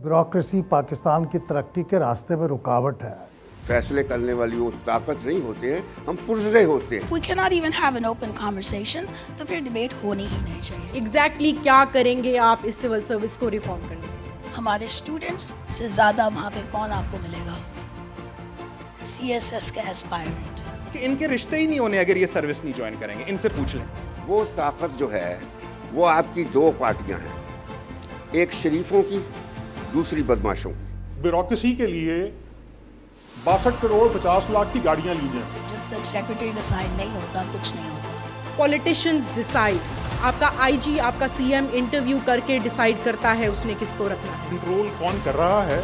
Bureaucracy Pakistan کی ترقی کے راستے میں رکاوٹ ہے. فیصلے کرنے والی وہ طاقت نہیں ہوتے ہیں, ہم پرزدے ہوتے ہیں. We cannot even have an open conversation, تو پھر ڈیبیٹ ہونی ہی نہیں چاہیے. ایگزیکٹلی کیا کریں گے آپ اس سول سروس کو ریفارم کرنے میں؟ ہمارے اسٹوڈنٹس سے زیادہ وہاں پہ کون آپ کو ملے گا؟ سی ایس ایس کا ایسپائرنٹ. کہ ان کے رشتے ہی نہیں ہونے اگر یہ سروس نہیں جوائن کریں گے. ان سے پوچھ لیں. وہ طاقت جو ہے وہ آپ کی دو پارٹیاں ہیں, ایک شریفوں کی, دوسری بدماشوں کی. بیوروکریسی کے لیے 62 کروڑ 50 لاکھ کی گاڑیاں لی جائیں. جب تک سیکرٹری کا سائن نہیں ہوتا کچھ نہیں ہوتا. Politicians decide. آپ کا آئی جی, آپ کا سی ایم انٹرویو کر کے ڈیسائیڈ کرتا ہے اس نے کس کو رکھنا ہے. کنٹرول کون کر رہا ہے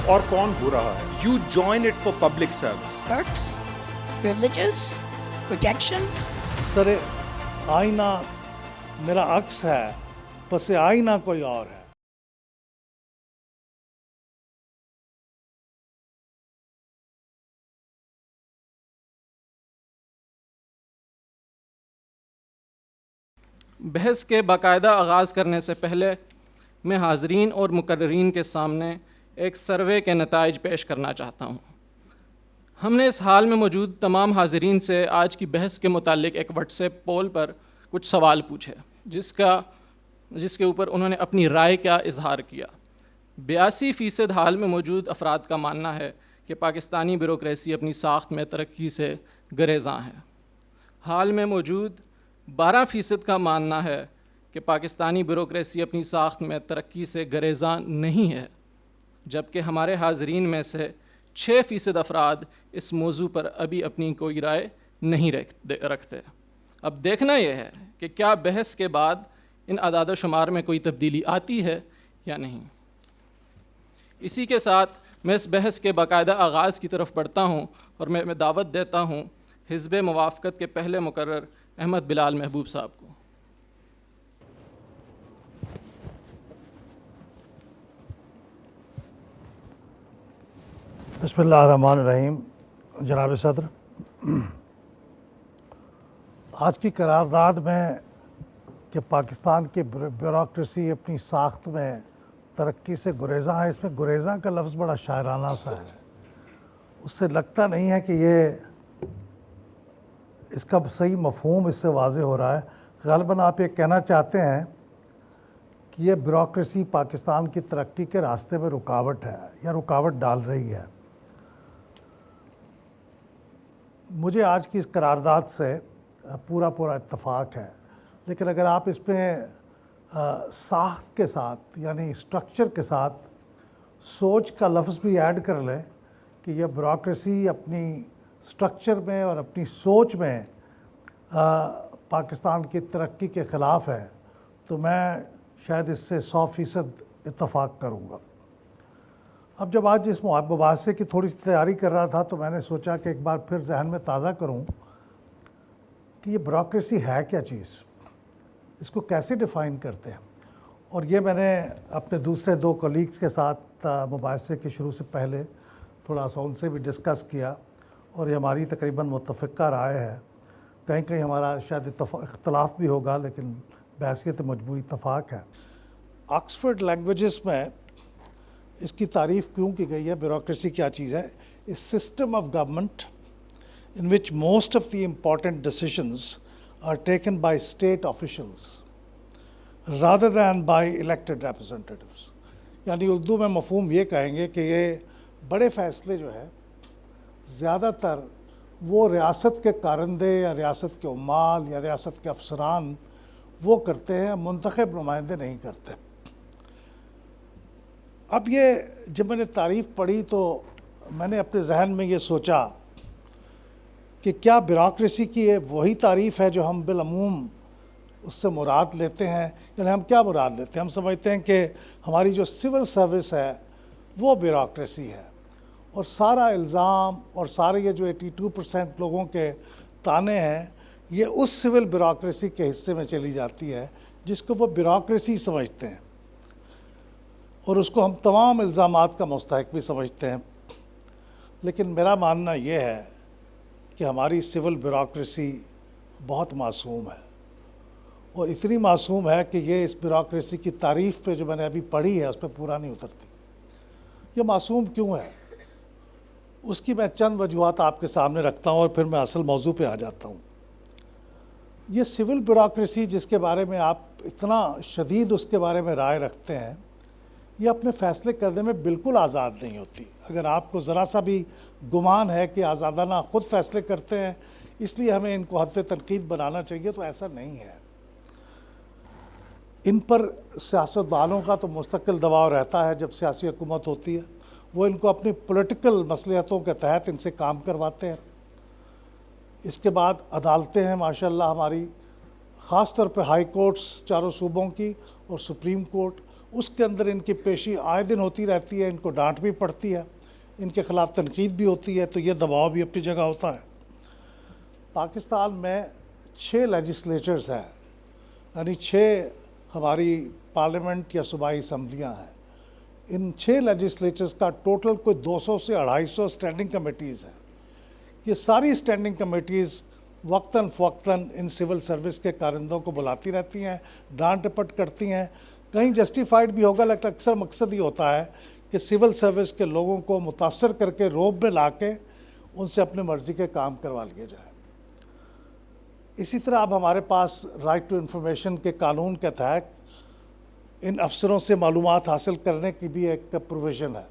اور کون ہو رہا ہے. You join it for public service. Perks, privileges, protections. سر آئینہ میرا عکس ہے, پس آئینہ کوئی اور ہے. بحث کے باقاعدہ آغاز کرنے سے پہلے میں حاضرین اور مقررین کے سامنے ایک سروے کے نتائج پیش کرنا چاہتا ہوں. ہم نے اس حال میں موجود تمام حاضرین سے آج کی بحث کے متعلق ایک واٹس ایپ پول پر کچھ سوال پوچھے جس کے اوپر انہوں نے اپنی رائے کا اظہار کیا. 82% حال میں موجود افراد کا ماننا ہے کہ پاکستانی بیوروکریسی اپنی ساخت میں ترقی سے گریزاں ہے. حال میں موجود 12% کا ماننا ہے کہ پاکستانی بیوروکریسی اپنی ساخت میں ترقی سے گریزاں نہیں ہے, جبکہ ہمارے حاضرین میں سے 6% افراد اس موضوع پر ابھی اپنی کوئی رائے نہیں رکھتے. اب دیکھنا یہ ہے کہ کیا بحث کے بعد ان اعداد و شمار میں کوئی تبدیلی آتی ہے یا نہیں. اسی کے ساتھ میں اس بحث کے باقاعدہ آغاز کی طرف بڑھتا ہوں اور میں دعوت دیتا ہوں حزب موافقت کے پہلے مقرر احمد بلال محبوب صاحب کو. بسم اللہ الرحمن الرحیم. جناب صدر, آج کی قرارداد میں کہ پاکستان کی بیوروکریسی اپنی ساخت میں ترقی سے گریزاں ہے, اس میں گریزاں کا لفظ بڑا شاعرانہ سا ہے. اس سے لگتا نہیں ہے کہ اس کا صحیح مفہوم اس سے واضح ہو رہا ہے. غالباً آپ یہ کہنا چاہتے ہیں کہ یہ بیوروکریسی پاکستان کی ترقی کے راستے میں رکاوٹ ہے یا رکاوٹ ڈال رہی ہے. مجھے آج کی اس قرارداد سے پورا اتفاق ہے, لیکن اگر آپ اس پہ ساخت کے ساتھ یعنی اسٹرکچر کے ساتھ سوچ کا لفظ بھی ایڈ کر لیں کہ یہ بیوروکریسی اپنی اسٹرکچر میں اور اپنی سوچ میں پاکستان کی ترقی کے خلاف ہے, تو میں شاید اس سے 100% اتفاق کروں گا. اب جب آج اس مباحثے کی تھوڑی سی تیاری کر رہا تھا تو میں نے سوچا کہ ایک بار پھر ذہن میں تازہ کروں کہ یہ بیوروکریسی ہے کیا چیز, اس کو کیسے ڈیفائن کرتے ہیں. اور یہ میں نے اپنے دوسرے 2 کولیگز کے ساتھ مباحثے کے شروع سے پہلے تھوڑا سا ان سے بھی ڈسکس کیا, اور یہ ہماری تقریباً متفقہ رائے ہے. کہیں ہمارا شاید اختلاف بھی ہوگا, لیکن بحثیت مجموعی اتفاق ہے. آکسفورڈ لینگویجز میں اس کی تعریف کیوں کی گئی ہے, بیوروکریسی کیا چیز ہے؟ A system of government in which most of the important decisions are taken by state officials rather than by elected representatives. یعنی اردو میں مفہوم یہ کہیں گے کہ یہ بڑے فیصلے جو ہے زیادہ تر وہ ریاست کے کارندے یا ریاست کے عمال یا ریاست کے افسران وہ کرتے ہیں, منتخب نمائندے نہیں کرتے. اب یہ جب میں نے تعریف پڑھی تو میں نے اپنے ذہن میں یہ سوچا کہ کیا بیوروکریسی کی وہی تعریف ہے جو ہم بالعموم اس سے مراد لیتے ہیں. یعنی ہم کیا مراد لیتے ہیں؟ ہم سمجھتے ہیں کہ ہماری جو سول سروس ہے وہ بیوروکریسی ہے, اور سارا الزام اور سارے یہ جو 82% لوگوں کے تانے ہیں یہ اس سول بیوروکریسی کے حصے میں چلی جاتی ہے جس کو وہ بیوروکریسی سمجھتے ہیں, اور اس کو ہم تمام الزامات کا مستحق بھی سمجھتے ہیں. لیکن میرا ماننا یہ ہے کہ ہماری سول بیوروکریسی بہت معصوم ہے, اور اتنی معصوم ہے کہ یہ اس بیوروکریسی کی تعریف پہ جو میں نے ابھی پڑھی ہے اس پہ پورا نہیں اترتی. یہ معصوم کیوں ہے؟ اس کی میں چند وجوہات آپ کے سامنے رکھتا ہوں اور پھر میں اصل موضوع پہ آ جاتا ہوں. یہ سول بیوروکریسی جس کے بارے میں آپ اتنا شدید اس کے بارے میں رائے رکھتے ہیں، یہ اپنے فیصلے کرنے میں بالکل آزاد نہیں ہوتی. اگر آپ کو ذرا سا بھی گمان ہے کہ آزادانہ خود فیصلے کرتے ہیں اس لیے ہمیں ان کو ہدف تنقید بنانا چاہیے، تو ایسا نہیں ہے. ان پر سیاستدانوں کا تو مستقل دباؤ رہتا ہے. جب سیاسی حکومت ہوتی ہے وہ ان کو اپنی پولیٹیکل مصلحتوں کے تحت ان سے کام کرواتے ہیں. اس کے بعد عدالتیں ہیں ماشاءاللہ ہماری، خاص طور پہ ہائی کورٹس چاروں صوبوں کی اور سپریم کورٹ، اس کے اندر ان کی پیشی آئے دن ہوتی رہتی ہے. ان کو ڈانٹ بھی پڑتی ہے، ان کے خلاف تنقید بھی ہوتی ہے، تو یہ دباؤ بھی اپنی جگہ ہوتا ہے. پاکستان میں 6 لیجسلیچرز ہیں، یعنی 6 ہماری پارلیمنٹ یا صوبائی اسمبلیاں ہیں. ان 6 لیجسلیچرز کا ٹوٹل کوئی 200 سے 250 اسٹینڈنگ کمیٹیز ہیں. یہ ساری اسٹینڈنگ کمیٹیز وقتاً فوقتاً ان سول سروس کے کارندوں کو بلاتی رہتی ہیں، ڈانٹ ڈپٹ کرتی ہیں. کہیں جسٹیفائڈ بھی ہوگا، لیکن اکثر مقصد یہ ہوتا ہے کہ سول سروس کے لوگوں کو متاثر کر کے روب میں لا کے ان سے اپنے مرضی کے کام کروا لیے جائیں. اسی طرح اب ہمارے پاس رائٹ ٹو انفارمیشن کے قانون کے تحت ان افسروں سے معلومات حاصل کرنے کی بھی ایک پروویژن ہے.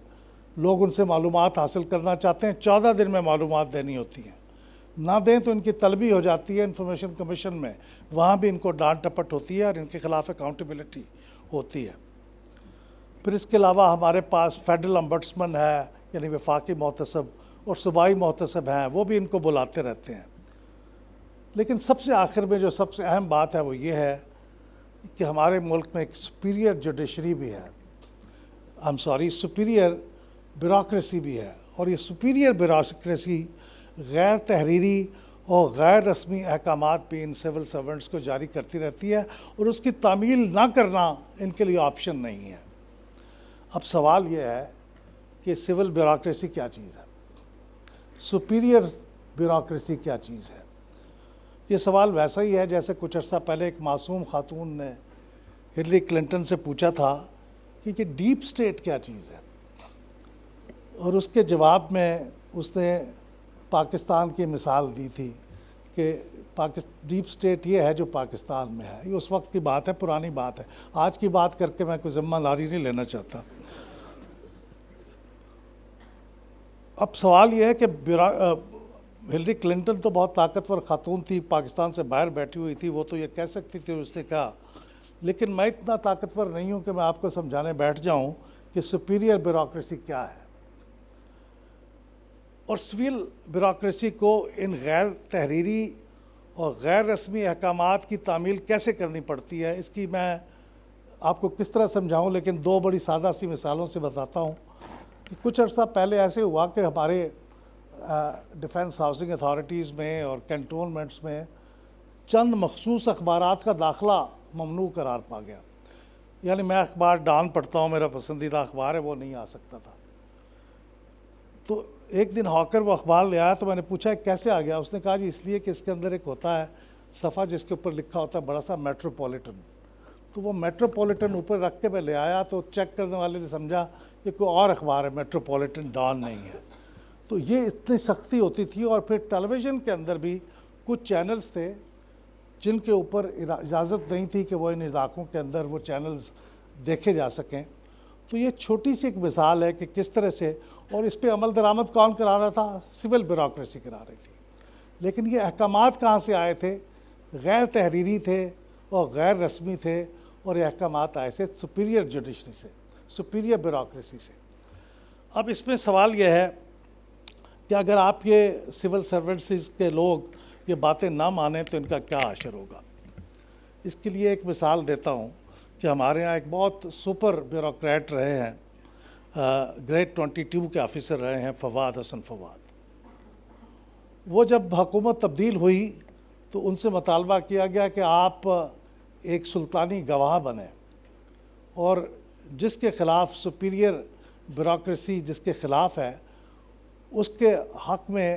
لوگ ان سے معلومات حاصل کرنا چاہتے ہیں، 14 دن میں معلومات دینی ہوتی ہیں. نہ دیں تو ان کی طلبی ہو جاتی ہے انفارمیشن کمیشن میں، وہاں بھی ان کو ڈانٹ ڈپٹ ہوتی ہے اور ان کے خلاف اکاؤنٹیبلٹی ہوتی ہے. پھر اس کے علاوہ ہمارے پاس فیڈرل امبڈسمن ہے، یعنی وفاقی محتسب، اور صوبائی محتسب ہیں، وہ بھی ان کو بلاتے رہتے ہیں. لیکن سب سے آخر میں جو سب سے اہم بات ہے وہ یہ ہے کہ ہمارے ملک میں ایک سپیریئر جوڈیشری بھی ہے، سپیریئر بیوروکریسی بھی ہے. اور یہ سپیریئر بیوروکریسی غیر تحریری اور غیر رسمی احکامات بھی ان سول سرونٹس کو جاری کرتی رہتی ہے، اور اس کی تعمیل نہ کرنا ان کے لیے آپشن نہیں ہے. اب سوال یہ ہے کہ سول بیوروکریسی کیا چیز ہے، سپیریئر بیوروکریسی کیا چیز ہے. یہ سوال ویسا ہی ہے جیسے کچھ عرصہ پہلے ایک معصوم خاتون نے ہلری کلنٹن سے پوچھا تھا کہ یہ ڈیپ سٹیٹ کیا چیز ہے، اور اس کے جواب میں اس نے پاکستان کی مثال دی تھی کہ ڈیپ سٹیٹ یہ ہے جو پاکستان میں ہے. یہ اس وقت کی بات ہے، پرانی بات ہے. آج کی بات کر کے میں کوئی ذمہ داری نہیں لینا چاہتا. اب سوال یہ ہے کہ ہلری کلنٹن تو بہت طاقتور خاتون تھی، پاکستان سے باہر بیٹھی ہوئی تھی، وہ تو یہ کہہ سکتی تھی، اس نے کہا. لیکن میں اتنا طاقتور نہیں ہوں کہ میں آپ کو سمجھانے بیٹھ جاؤں کہ سپیریئر بیوروکریسی کیا ہے. اور سول بیوروکریسی کو ان غیر تحریری اور غیر رسمی احکامات کی تعمیل کیسے کرنی پڑتی ہے، اس کی میں آپ کو کس طرح سمجھاؤں. لیکن 2 بڑی سادہ سی مثالوں سے بتاتا ہوں. کچھ عرصہ پہلے ایسے ہوا کہ ہمارے ڈیفنس ہاؤسنگ اتھارٹیز میں اور کینٹونمنٹس میں چند مخصوص اخبارات کا داخلہ ممنوع قرار پا گیا. یعنی میں اخبار ڈان پڑھتا ہوں، میرا پسندیدہ اخبار ہے، وہ نہیں آ سکتا تھا. تو ایک دن ہاکر وہ اخبار لے آیا، تو میں نے پوچھا کیسے آ گیا. اس نے کہا جی اس لیے کہ اس کے اندر ایک ہوتا ہے صفحہ جس کے اوپر لکھا ہوتا ہے بڑا سا میٹروپولیٹن. تو وہ میٹروپولیٹن اوپر رکھ کے میں لے آیا، تو چیک کرنے والے نے سمجھا یہ کوئی اور اخبار ہے، میٹروپولیٹن ڈان نہیں ہے. تو یہ اتنی سختی ہوتی تھی. اور پھر ٹیلی ویژن کے اندر بھی کچھ چینلز تھے جن کے اوپر اجازت نہیں تھی کہ وہ ان علاقوں کے اندر وہ چینلز دیکھے جا سکیں. تو یہ چھوٹی سی ایک مثال ہے کہ کس طرح سے، اور اس پہ عمل درآمد کون کرا رہا تھا؟ سول بیوروکریسی کرا رہی تھی. لیکن یہ احکامات کہاں سے آئے تھے؟ غیر تحریری تھے اور غیر رسمی تھے، اور یہ احکامات آئے سے سپیریئر جوڈیشری سے، سپیریئر بیوروکریسی سے. اب اس میں سوال یہ ہے کہ اگر آپ یہ سول سرونٹس کے لوگ یہ باتیں نہ مانیں تو ان کا کیا حشر ہوگا. اس کے لیے ایک مثال دیتا ہوں کہ ہمارے ہاں ایک بہت سپر بیوروکریٹ رہے ہیں، گریڈ 22 کے آفیسر رہے ہیں، فواد حسن فواد. وہ جب حکومت تبدیل ہوئی تو ان سے مطالبہ کیا گیا کہ آپ ایک سلطانی گواہ بنیں، اور جس کے خلاف سپیریئر بیوروکریسی جس کے خلاف ہے اس کے حق میں،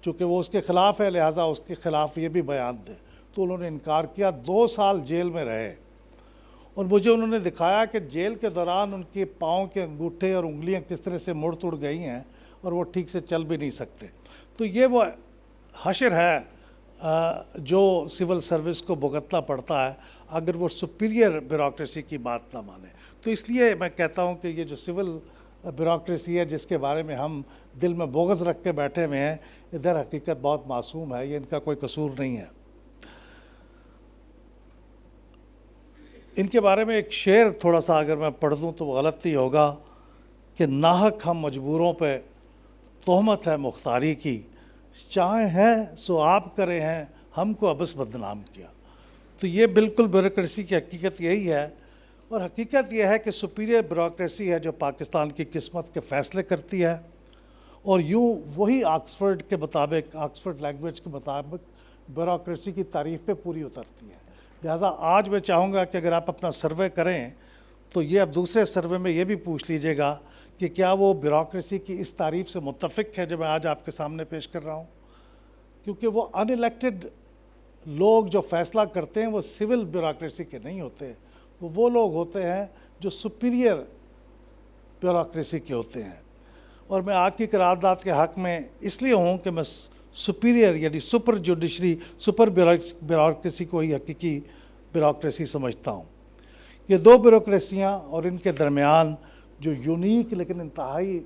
چونکہ وہ اس کے خلاف ہے لہٰذا اس کے خلاف یہ بھی بیان دیں. تو انہوں نے انکار کیا. 2 سال جیل میں رہے اور مجھے انہوں نے دکھایا کہ جیل کے دوران ان کے پاؤں کے انگوٹھے اور انگلیاں کس طرح سے مڑ توڑ گئی ہیں اور وہ ٹھیک سے چل بھی نہیں سکتے. تو یہ وہ حشر ہے جو سول سروس کو بھگتنا پڑتا ہے اگر وہ سپیریئر بیوروکریسی کی بات نہ مانے. تو اس لیے میں کہتا ہوں کہ یہ جو سول بیوروکریسی ہے جس کے بارے میں ہم دل میں بغض رکھ کے بیٹھے ہوئے ہیں، یہ در حقیقت بہت معصوم ہے، یہ ان کا کوئی قصور نہیں ہے. ان کے بارے میں ایک شعر تھوڑا سا اگر میں پڑھ دوں تو وہ غلط نہیں ہوگا کہ ناحق ہم مجبوروں پہ تہمت ہے مختاری کی، چاہیں ہیں سو آپ کرے ہیں ہم کو ابس بدنام کیا. تو یہ بالکل بیوروکریسی کی حقیقت یہی ہے، اور حقیقت یہ ہے کہ سپیریئر بیوروکریسی ہے جو پاکستان کی قسمت کے فیصلے کرتی ہے، اور یوں وہی آکسفورڈ کے مطابق، آکسفورڈ لینگویج کے مطابق بیوروکریسی کی تعریف پہ پوری اترتی ہے. لہٰذا آج میں چاہوں گا کہ اگر آپ اپنا سروے کریں تو یہ اب دوسرے سروے میں یہ بھی پوچھ لیجئے گا کہ کیا وہ بیوروکریسی کی اس تعریف سے متفق ہے جو میں آج آپ کے سامنے پیش کر رہا ہوں. کیونکہ وہ ان الیکٹڈ لوگ جو فیصلہ کرتے ہیں وہ سول بیوروکریسی کے نہیں ہوتے، وہ لوگ ہوتے ہیں جو سپیریئر بیوروکریسی کے ہوتے ہیں. اور میں آج کی قرارداد کے حق میں اس لیے ہوں کہ میں سپیریئر یعنی سپر جوڈیشری، سپر بیوروکریسی کو ہی حقیقی بیوروکریسی سمجھتا ہوں. یہ 2 بیوروکریسیاں اور ان کے درمیان جو یونیک لیکن انتہائی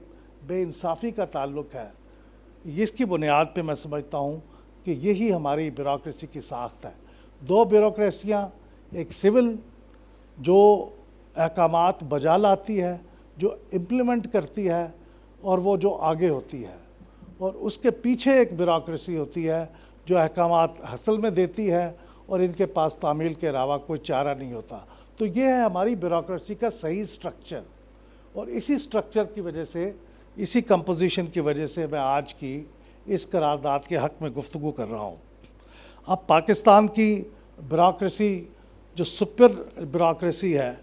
بے انصافی کا تعلق ہے، اس کی بنیاد پہ میں سمجھتا ہوں کہ یہی ہماری بیوروکریسی کی ساخت ہے. 2 بیوروکریسیاں، ایک سول جو احکامات بجا لاتی ہے، جو امپلیمنٹ کرتی ہے، اور وہ جو آگے ہوتی ہے، اور اس کے پیچھے ایک بیوروکریسی ہوتی ہے جو احکامات حاصل میں دیتی ہے اور ان کے پاس تعمیل کے علاوہ کوئی چارہ نہیں ہوتا. تو یہ ہے ہماری بیوروکریسی کا صحیح سٹرکچر، اور اسی سٹرکچر کی وجہ سے، اسی کمپوزیشن کی وجہ سے میں آج کی اس قرارداد کے حق میں گفتگو کر رہا ہوں. اب پاکستان کی بیوروکریسی جو سپر بیوروکریسی ہے،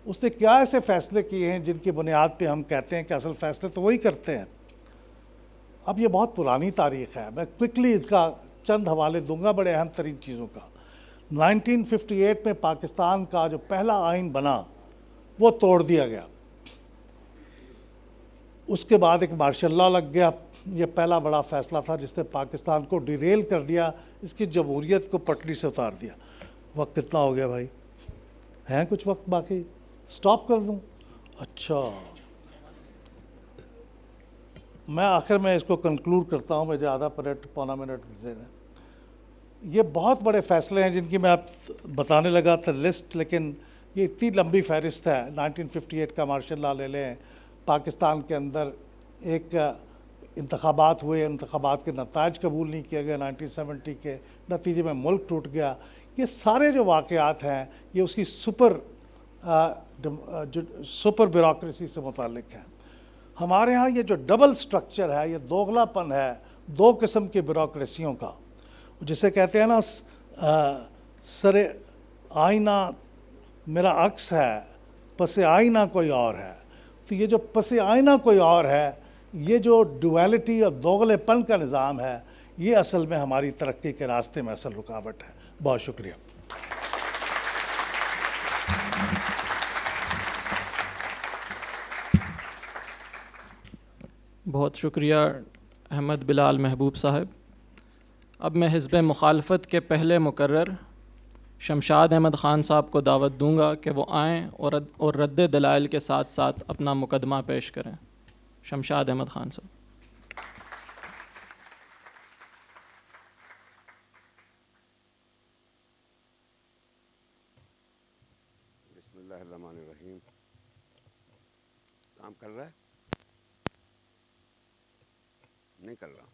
اس نے کیا ایسے فیصلے کیے ہیں جن کی بنیاد پہ ہم کہتے ہیں کہ اصل فیصلے تو وہی کرتے ہیں. اب یہ بہت پرانی تاریخ ہے، میں کوئکلی اس کا چند حوالے دوں گا بڑے اہم ترین چیزوں کا. 1958 میں پاکستان کا جو پہلا آئین بنا وہ توڑ دیا گیا. اس کے بعد ایک مارشل لا لگ گیا. یہ پہلا بڑا فیصلہ تھا جس نے پاکستان کو ڈیریل کر دیا، اس کی جمہوریت کو پٹری سے اتار دیا. وقت کتنا ہو گیا بھائی؟ ہیں کچھ وقت باقی؟ سٹاپ کر دوں؟ اچھا، میں آخر میں اس کو کنکلوڈ کرتا ہوں، مجھے آدھا منٹ پونا منٹ دے دیں. یہ بہت بڑے فیصلے ہیں جن کی میں آپ بتانے لگا تھا لسٹ، لیکن یہ اتنی لمبی فہرست ہے. 1958 کا مارشل لا لے لیں، پاکستان کے اندر ایک انتخابات ہوئے، انتخابات کے نتائج قبول نہیں کیا گیا، 1970 کے نتیجے میں ملک ٹوٹ گیا. یہ سارے جو واقعات ہیں یہ اس کی سپر بیوروکریسی سے متعلق ہیں. ہمارے ہاں یہ جو ڈبل سٹرکچر ہے، یہ دوغلا پن ہے 2 قسم کی بیوروکریسیوں کا، جسے کہتے ہیں نا سر آئینہ میرا عکس ہے، پس آئینہ کوئی اور ہے. تو یہ جو پس آئینہ کوئی اور ہے، یہ جو ڈویلٹی اور دوغلے پن کا نظام ہے، یہ اصل میں ہماری ترقی کے راستے میں اصل رکاوٹ ہے. بہت شکریہ. بہت شکریہ احمد بلال محبوب صاحب. اب میں حزب مخالفت کے پہلے مقرر شمشاد احمد خان صاحب کو دعوت دوں گا کہ وہ آئیں اور رد دلائل کے ساتھ ساتھ اپنا مقدمہ پیش کریں. شمشاد احمد خان صاحب. بسم اللہ الرحمن الرحیم. کام کر رہا ہے؟ نہیں کر رہا.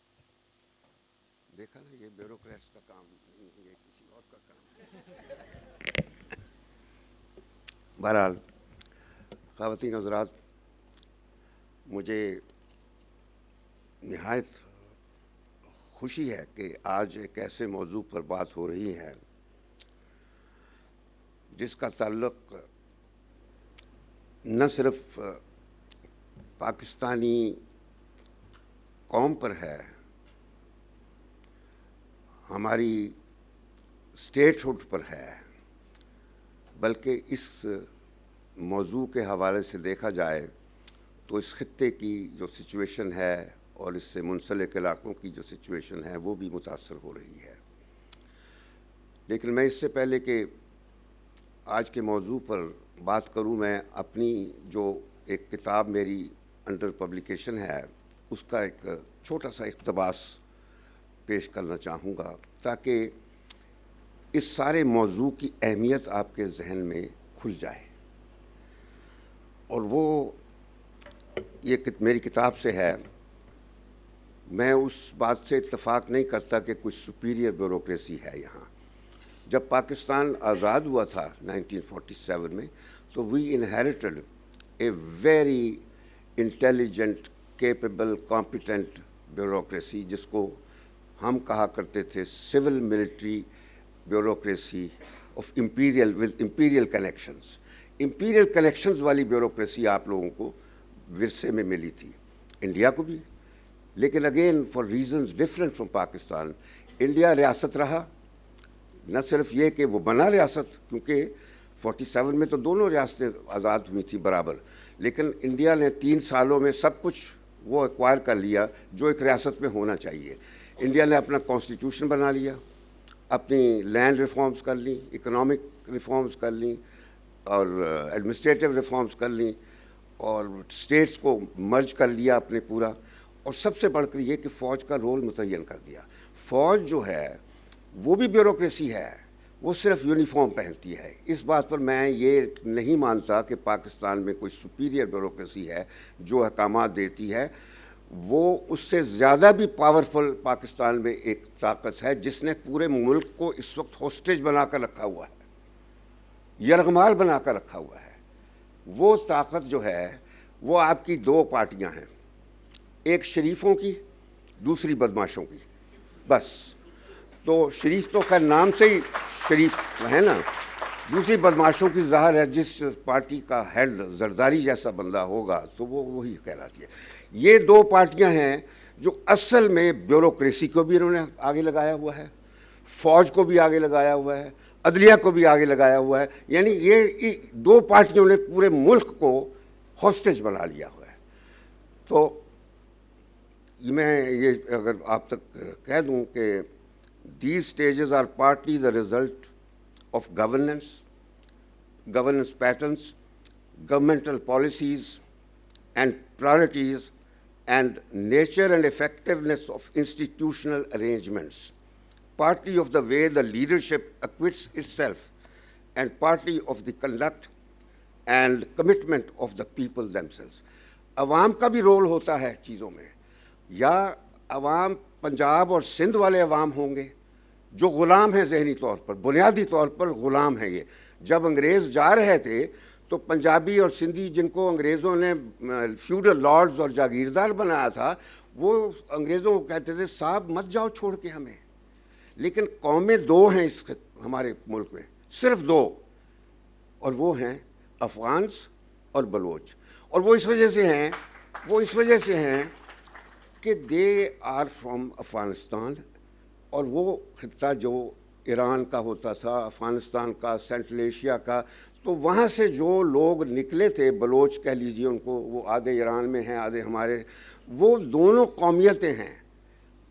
دیکھا نا، یہ بیوروکریٹس کا کام نہیں ہے، یہ کسی اور کا کام ہے. بہرحال خواتین حضرات، مجھے نہایت خوشی ہے کہ آج ایک ایسے موضوع پر بات ہو رہی ہے جس کا تعلق نہ صرف پاکستانی قوم پر ہے، ہماری اسٹیٹ ہوڈ پر ہے، بلکہ اس موضوع کے حوالے سے دیکھا جائے تو اس خطے کی جو سچویشن ہے اور اس سے منسلک علاقوں کی جو سچویشن ہے وہ بھی متاثر ہو رہی ہے. لیکن میں اس سے پہلے کہ آج کے موضوع پر بات کروں، میں اپنی جو ایک کتاب میری انڈر پبلیکیشن ہے اس کا ایک چھوٹا سا اقتباس پیش کرنا چاہوں گا تاکہ اس سارے موضوع کی اہمیت آپ کے ذہن میں کھل جائے. اور وہ یہ میری کتاب سے ہے. میں اس بات سے اتفاق نہیں کرتا کہ کچھ سپیریئر بیوروکریسی ہے یہاں. جب پاکستان آزاد ہوا تھا 1947 میں تو we inherited a very intelligent capable competent bureaucracy جس کو ہم کہا کرتے تھے civil military bureaucracy of imperial with imperial connections. Imperial connections والی بیوروکریسی آپ لوگوں کو ورثے میں ملی تھی، انڈیا کو بھی. لیکن again for reasons different from Pakistan India ریاست رہا. نہ صرف یہ کہ وہ بنا ریاست، کیونکہ 47 میں تو دونوں ریاستیں آزاد ہوئی تھیں برابر، لیکن انڈیا نے 3 سالوں میں سب کچھ وہ ایکوائر کر لیا جو ایک ریاست میں ہونا چاہیے. انڈیا نے اپنا کانسٹیٹیوشن بنا لیا، اپنی لینڈ ریفارمز کر لیں، اکنامک ریفارمز کر لیں اور ایڈمنسٹریٹو ریفارمز کر لیں اور اسٹیٹس کو مرج کر لیا اپنے پورا. اور سب سے بڑھ کر یہ کہ فوج کا رول متعین کر دیا. فوج جو ہے وہ بھی بیوروکریسی ہے، وہ صرف یونیفارم پہنتی ہے. اس بات پر میں یہ نہیں مانتا کہ پاکستان میں کوئی سپیریئر بیوروکریسی ہے جو احکامات دیتی ہے. وہ اس سے زیادہ بھی پاورفل پاکستان میں ایک طاقت ہے جس نے پورے ملک کو اس وقت ہوسٹیج بنا کر رکھا ہوا ہے، یرغمال بنا کر رکھا ہوا ہے. وہ طاقت جو ہے وہ آپ کی 2 پارٹیاں ہیں، ایک شریفوں کی، دوسری بدماشوں کی. بس تو شریف تو خیر نام سے ہی شریف ہے نا، دوسری بدماشوں کی ظاہر ہے جس پارٹی کا ہیڈ زرداری جیسا بندہ ہوگا تو وہ وہی کہلاتی ہے. یہ 2 پارٹیاں ہیں جو اصل میں بیوروکریسی کو بھی انہوں نے آگے لگایا ہوا ہے، فوج کو بھی آگے لگایا ہوا ہے، عدلیہ کو بھی آگے لگایا ہوا ہے. یعنی یہ 2 پارٹیوں نے پورے ملک کو ہوسٹیج بنا لیا ہوا ہے. تو میں یہ اگر آپ تک کہہ دوں کہ these stages are partly the result of governance patterns, governmental policies and priorities, and nature and effectiveness of institutional arrangements, partly of the way the leadership acquits itself, and partly of the conduct and commitment of the people themselves. عوام کا بھی role ہوتا ہے چیزوں میں. یا عوام پنجاب اور سندھ والے عوام ہوں گے جو غلام ہیں، ذہنی طور پر بنیادی طور پر غلام ہیں. یہ جب انگریز جا رہے تھے تو پنجابی اور سندھی جن کو انگریزوں نے فیوڈل لارڈز اور جاگیردار بنایا تھا وہ انگریزوں کو کہتے تھے صاحب مت جاؤ چھوڑ کے ہمیں. لیکن قومیں 2 ہیں اس ہمارے ملک میں، صرف 2، اور وہ ہیں افغانس اور بلوچ. اور وہ اس وجہ سے ہیں کہ دے آر فرام افغانستان. اور وہ خطہ جو ایران کا ہوتا تھا، افغانستان کا، سینٹرل ایشیا کا، تو وہاں سے جو لوگ نکلے تھے بلوچ کہہ لیجیے ان کو، وہ آدھے ایران میں ہیں آدھے ہمارے، وہ دونوں قومیتیں ہیں.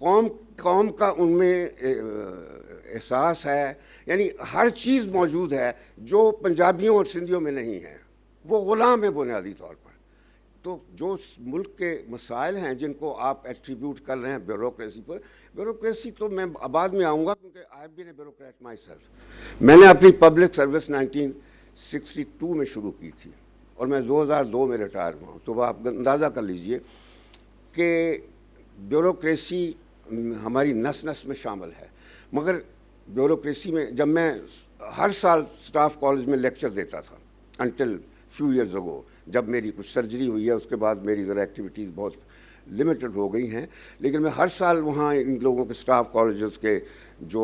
قوم کا ان میں احساس ہے، یعنی ہر چیز موجود ہے جو پنجابیوں اور سندھیوں میں نہیں ہے. وہ غلام ہیں بنیادی طور پر. تو جو ملک کے مسائل ہیں جن کو آپ ایٹریبیوٹ کر رہے ہیں بیوروکریسی پر، بیوروکریسی تو میں بعد میں آؤں گا کیونکہ I have been a bureaucrat my self. میں نے اپنی پبلک سروس 1962 میں شروع کی تھی اور میں 2002 میں ریٹائر ہوا ہوں. تو آپ اندازہ کر لیجئے کہ بیوروکریسی ہماری نس نس میں شامل ہے. مگر بیوروکریسی میں جب میں ہر سال سٹاف کالج میں لیکچر دیتا تھا انٹل فیو ایئرز اگو، جب میری کچھ سرجری ہوئی ہے اس کے بعد میری ذرا ایکٹیویٹیز بہت لمیٹڈ ہو گئی ہیں، لیکن میں ہر سال وہاں ان لوگوں کے سٹاف کالجز کے جو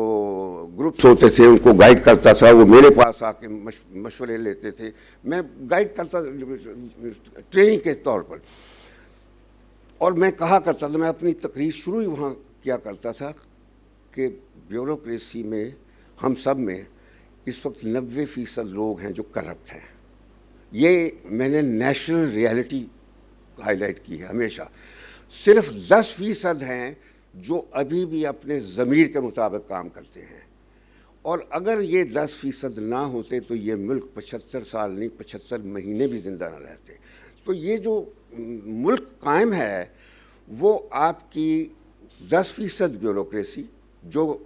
گروپس ہوتے تھے ان کو گائیڈ کرتا تھا. وہ میرے پاس آ کے مشورے لیتے تھے، میں گائیڈ کرتا ٹریننگ کے طور پر. اور میں کہا کرتا تھا، میں اپنی تقریر شروع ہی وہاں کیا کرتا تھا کہ بیوروکریسی میں ہم سب میں اس وقت 90% لوگ ہیں جو کرپٹ ہیں. یہ میں نے نیشنل ریئلٹی ہائی لائٹ کی ہے ہمیشہ. صرف 10% ہیں جو ابھی بھی اپنے ضمیر کے مطابق کام کرتے ہیں, اور اگر یہ 10% نہ ہوتے تو یہ ملک 75 سال نہیں 75 مہینے بھی زندہ نہ رہتے. تو یہ جو ملک قائم ہے وہ آپ کی 10% بیوروکریسی جو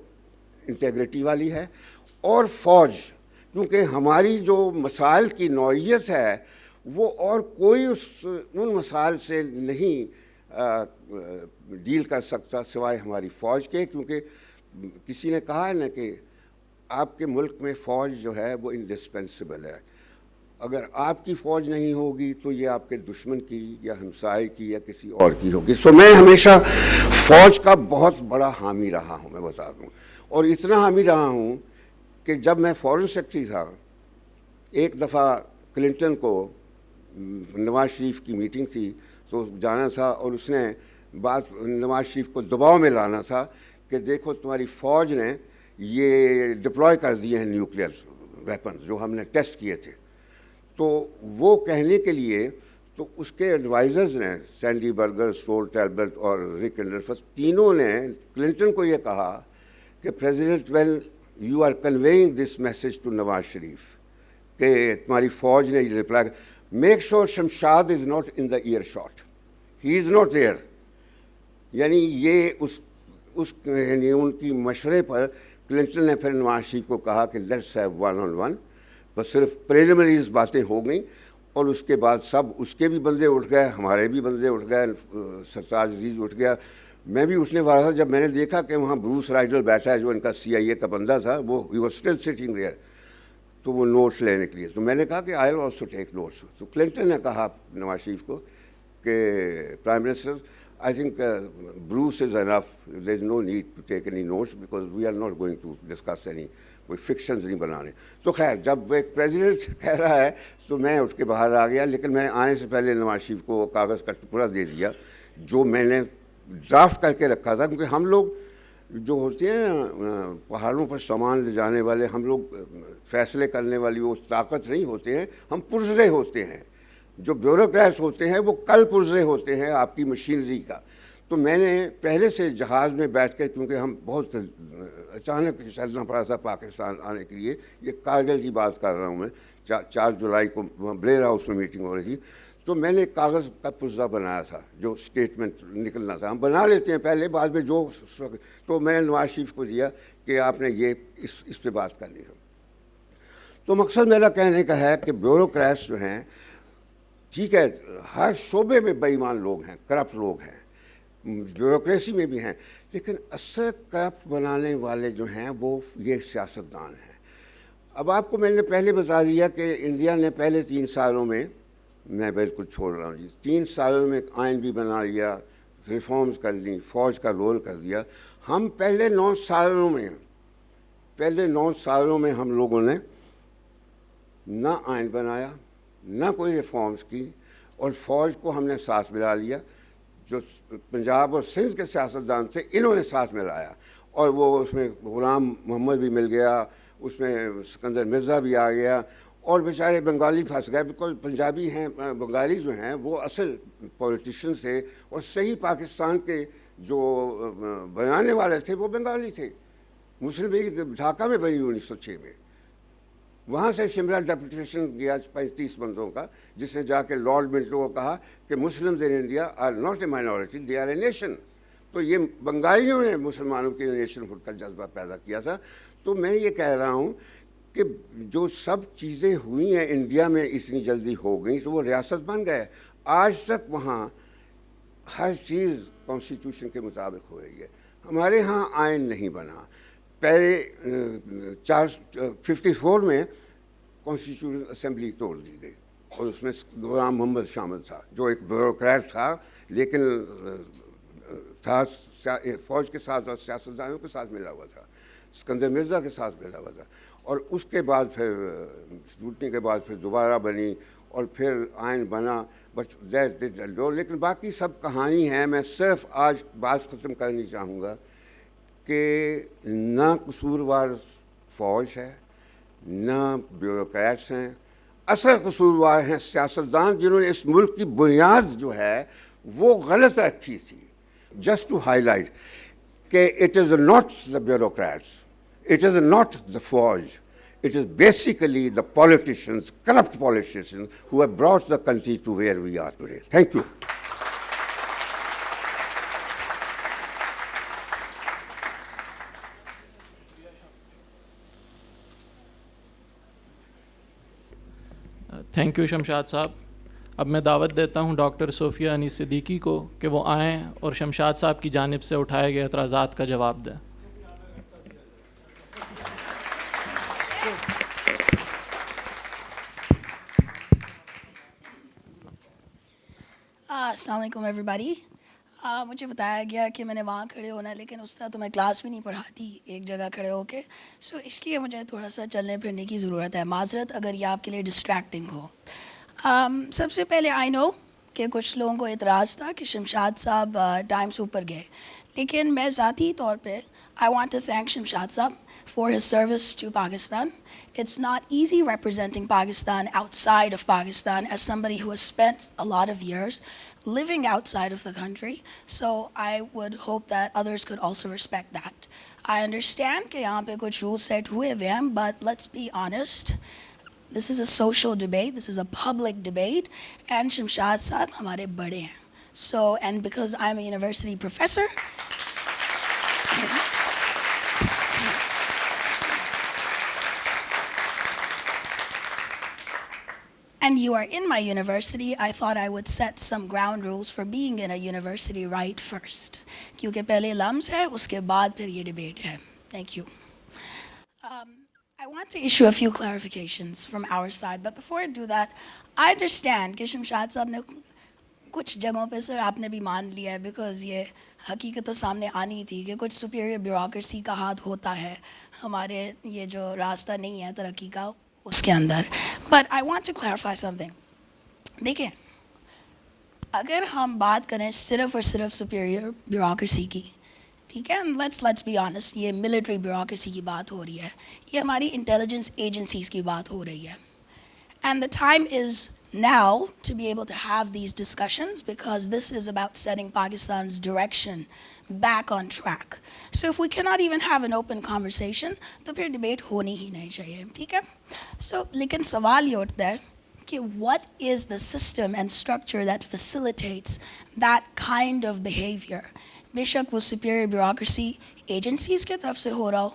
انٹیگریٹی والی ہے, اور فوج, کیونکہ ہماری جو مسائل کی نوعیت ہے وہ اور کوئی ان مسائل سے نہیں ڈیل کر سکتا سوائے ہماری فوج کے. کیونکہ کسی نے کہا ہے نا کہ آپ کے ملک میں فوج جو ہے وہ انڈسپینسیبل ہے. اگر آپ کی فوج نہیں ہوگی تو یہ آپ کے دشمن کی یا ہمسائے کی یا کسی اور کی ہوگی. سو میں ہمیشہ فوج کا بہت بڑا حامی رہا ہوں, میں بتا دوں, اور اتنا حامی رہا ہوں کہ جب میں فارن سیکرٹری تھا ایک دفعہ کلنٹن کو نواز شریف کی میٹنگ تھی تو جانا تھا, اور اس نے نواز شریف کو دباؤ میں لانا تھا کہ دیکھو تمہاری فوج نے یہ ڈپلوائے کر دیے ہیں نیوکلیئر ویپنز جو ہم نے ٹیسٹ کیے تھے. تو وہ کہنے کے لیے تو اس کے ایڈوائزرز نے سینڈی برگر, سٹول ٹیلبرٹ اور رک اینڈرفس, تینوں نے کلنٹن کو یہ کہا کہ president when you are conveying this message to Nawaz Sharif کہ تمہاری فوج نے یہ reply, make sure Shamshad is not in the earshot, he is not there. یعنی یہ یعنی ان کی مشورے پر کلنٹن نے پھر نواز شریف کو کہا کہ لیٹس ہیو 1-on-1. بس صرف پریلیمنریز باتیں ہو گئیں, اور اس کے بعد سب اس کے بھی بندے اٹھ گئے, ہمارے بھی بندے اٹھ گئے, سرتاج عزیز اٹھ گیا, میں بھی اٹھنے والا تھا. جب میں نے دیکھا کہ وہاں بروس رائڈل بیٹھا ہے جو ان کا CIA کا بندہ تھا, وہ ہی واز اسٹل سٹنگ دیئر, تو وہ نوٹس لینے کے لیے, تو میں نے کہا کہ آئی ول آلسو ٹیک نوٹس. تو کلنٹن نے کہا نواز شریف کو کہ prime minister I think Bruce is enough. There is no need to take any notes because we are not going to discuss any کوئی فکشنز نہیں بنانے. تو خیر جب ایک پریزیڈنٹ کہہ رہا ہے تو میں اٹھ کے باہر آ گیا, لیکن میں نے آنے سے پہلے نواز شریف کو کاغذ کا ٹکڑا دے دیا جو میں نے ڈرافٹ کر کے رکھا تھا. کیونکہ ہم لوگ جو ہوتے ہیں پہاڑوں پر سامان لے جانے والے, ہم لوگ فیصلے کرنے والی وہ طاقت نہیں ہوتے ہیں, ہم پرزے ہوتے ہیں. جو بیوروکریٹس ہوتے ہیں وہ کل پرزے ہوتے ہیں آپ کی مشینری کا. تو میں نے پہلے سے جہاز میں بیٹھ کے, کیونکہ ہم بہت اچانک چلنا پڑا تھا پاکستان آنے کے لیے, یہ کارگل کی بات کر رہا ہوں میں, 4 جولائی کو بلیر ہاؤس میں میٹنگ ہو رہی تھی, تو میں نے کاغذ کا پرزہ بنایا تھا جو اسٹیٹمنٹ نکلنا تھا. ہم بنا لیتے ہیں پہلے, بعد میں جو, تو میں نے نواز شریف کو دیا کہ آپ نے یہ اس پہ بات کرنی ہے. تو مقصد میرا کہنے کا ہے کہ بیوروکریٹس جو ہیں, ٹھیک ہے ہر شعبے میں بے ایمان لوگ ہیں, کرپٹ لوگ ہیں, بیوروکریسی میں بھی ہیں, لیکن اصل کرپٹ بنانے والے جو ہیں وہ یہ سیاستدان ہیں. اب آپ کو میں نے پہلے بتا دیا کہ انڈیا نے پہلے 3 سالوں میں, میں بالکل چھوڑ رہا ہوں جی, 3 سالوں میں ایک آئین بھی بنا لیا, ریفارمز کر لی, فوج کا رول کر دیا. ہم پہلے 9 سالوں میں ہم لوگوں نے نہ آئین بنایا, نہ کوئی ریفارمز کی, اور فوج کو ہم نے ساتھ ملا لیا. جو پنجاب اور سندھ کے سیاستدان تھے انہوں نے ساتھ ملایا, اور وہ اس میں غلام محمد بھی مل گیا, اس میں سکندر مرزا بھی آ گیا, اور بیچارے بنگالی پھنس گئے. بیکاز پنجابی ہیں, بنگالی جو ہیں وہ اصل پولیٹیشین تھے, اور صحیح پاکستان کے جو بنانے والے تھے وہ بنگالی تھے. مسلم لیگ ڈھاکہ میں بنی 1906 میں, وہاں سے شملہ ڈیپوٹیشن گیا 35 بندوں کا, جس نے جا کے لارڈ منٹو کو کہا کہ Muslims in India are not a minority, they are a nation. تو یہ بنگالیوں نے مسلمانوں کے نیشن ہوڈ کا جذبہ پیدا کیا تھا. تو میں یہ کہہ رہا ہوں کہ جو سب چیزیں ہوئی ہیں انڈیا میں اتنی جلدی ہو گئیں تو وہ ریاست بن گئے. آج تک وہاں ہر چیز کانسٹیٹیوشن کے مطابق ہو رہی ہے. ہمارے ہاں آئین نہیں بنا. پہلے 54 میں کانسٹیٹیوشن اسمبلی توڑ دی گئی, اور اس میں غلام محمد شامل تھا جو ایک بیوروکریٹ تھا, لیکن تھا فوج کے ساتھ اور سیاستدانوں کے ساتھ ملا ہوا تھا, سکندر مرزا کے ساتھ ملا ہوا تھا. اور اس کے بعد پھر ٹوٹنے کے بعد پھر دوبارہ بنی, اور پھر آئین بنا. بٹ دیٹ ڈڈ ڈو, لیکن باقی سب کہانی ہے. میں صرف آج بات ختم کرنی چاہوں گا کہ نا قصوروار فوج ہے نہ بیوروکریٹس ہیں. اصل قصوروار ہیں سیاستدان جنہوں نے اس ملک کی بنیاد جو ہے وہ غلط رکھی تھی. جسٹ ٹو ہائی لائٹ کہ it is not the bureaucrats, it is not the فوج, it is basically the politicians, corrupt politicians, who have brought the country to where we are today. Thank you. Thank you Shamshad صاحب. اب میں دعوت دیتا ہوں doctor صوفیہ انیس صدیقی کو کہ وہ آئیں اور شمشاد صاحب کی جانب سے اٹھائے گئے اعتراضات کا جواب دیں. السلام علیکم ایوری باڈی. مجھے بتایا گیا کہ میں نے وہاں کھڑے ہونا ہے, لیکن اس طرح تو میں کلاس بھی نہیں پڑھاتی ایک جگہ کھڑے ہو کے. سو اس لیے مجھے تھوڑا سا چلنے پھرنے کی ضرورت ہے. معذرت اگر یہ آپ کے لیے ڈسٹریکٹنگ ہو. سب سے پہلے آئی نو کہ کچھ لوگوں کو اعتراض تھا کہ شمشاد صاحب ٹائم سے اوپر گئے, لیکن میں ذاتی طور پہ I want to thank Shamshad sahab for his service to Pakistan. It's not easy representing Pakistan outside of Pakistan as somebody who has spent a lot of years living outside of the country. So I would hope that others could also respect that. I understand کہ یہاں پہ کچھ rules set ہوئے ہوئے ہیں, but let's be honest. This is a social debate, this is a public debate, and Shamshad صاحب ہمارے بڑے ہیں. So, and because I'm a university professor, and you are in my university, I thought I would set some ground rules for being in a university right first. کیونکہ پہلے لمز ہے, اس کے بعد پھر یہ ڈیبیٹ ہے. Thank you. I want to issue a few clarifications from our side, but before I do that, I understand کہ شمشاد صاحب نے کچھ جگہوں پہ سر آپ نے بھی مان لیا ہے, بیکاز یہ حقیقت تو سامنے آنی تھی کہ کچھ سپیریئر بیوروکریسی کا ہاتھ ہوتا ہے ہمارے یہ جو راستہ نہیں ہے ترقی کا اس کے اندر. But I want to clarify something. دیکھیں, اگر ہم بات کریں صرف اور صرف سپیریئر بیوروکریسی کی, ٹھیک ہے, لیٹس بی آنیسٹ, یہ ملٹری بیوروکریسی کی بات ہو رہی ہے, یہ ہماری انٹیلیجنس ایجنسیز کی بات ہو رہی ہے. And the time is now to be able to have these discussions, because this is about setting Pakistan's direction back on track. So if we cannot even have an open conversation, تو پھر debate ہونی ہی نہیں چاہیے, ٹھیک ہے. So لیکن سوال یہ اٹھتا ہے کہ what is the system and structure that facilitates that kind of behavior? بے شک وہ superior bureaucracy agencies کی طرف سے ہو رہا ہو,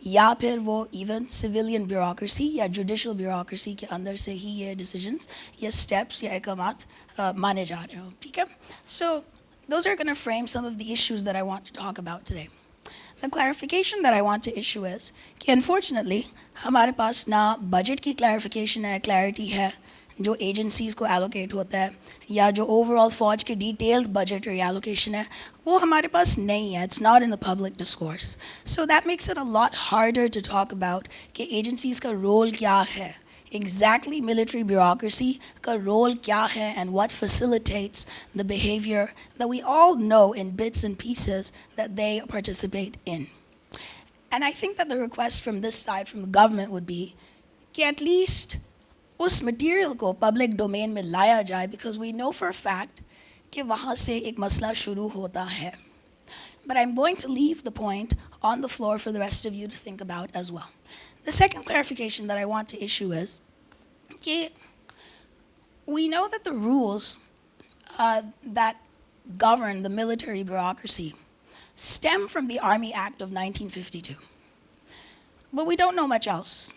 یا پھر وہ ایون سویلین بیوروکریسی یا جوڈیشل بیوروکریسی کے اندر سے ہی یہ ڈیسیجنس یا اسٹیپس یا اقدامات مانے جا رہے ہوں, ٹھیک ہے. So those are gonna frame some of the issues that I want to talk about today. The clarification that I want to issue is کہ انفارچونیٹلی ہمارے پاس نہ بجٹ کی کلیریفیکیشن ہے, کلیئرٹی ہے جو ایجنسیز کو ایلوکیٹ ہوتا ہے, یا جو اوور آل فوج کے ڈیٹیلڈ بجٹ ری ایلوکیشن ہے وہ ہمارے پاس نہیں ہے. It's not in the public discourse. So that makes it a lot harder to talk about کہ ایجنسیز کا رول کیا ہے, ایگزیکٹلی ملٹری بیوروکریسی کا رول کیا ہے, and what facilitates the behaviour that we all know in bits and pieces that they participate in. And I think that the request from this side from the government would be کہ at least اس material کو public domain میں لایا جائے, because we know for fact کہ وہاں سے ایک مسئلہ شروع ہوتا ہے. But I am going to leave the point on the floor for the rest of you to think about as well. The second clarification that I want to issue is کہ we know that the rules that govern the military bureaucracy stem from the Army Act of 1952. But we don't know much else.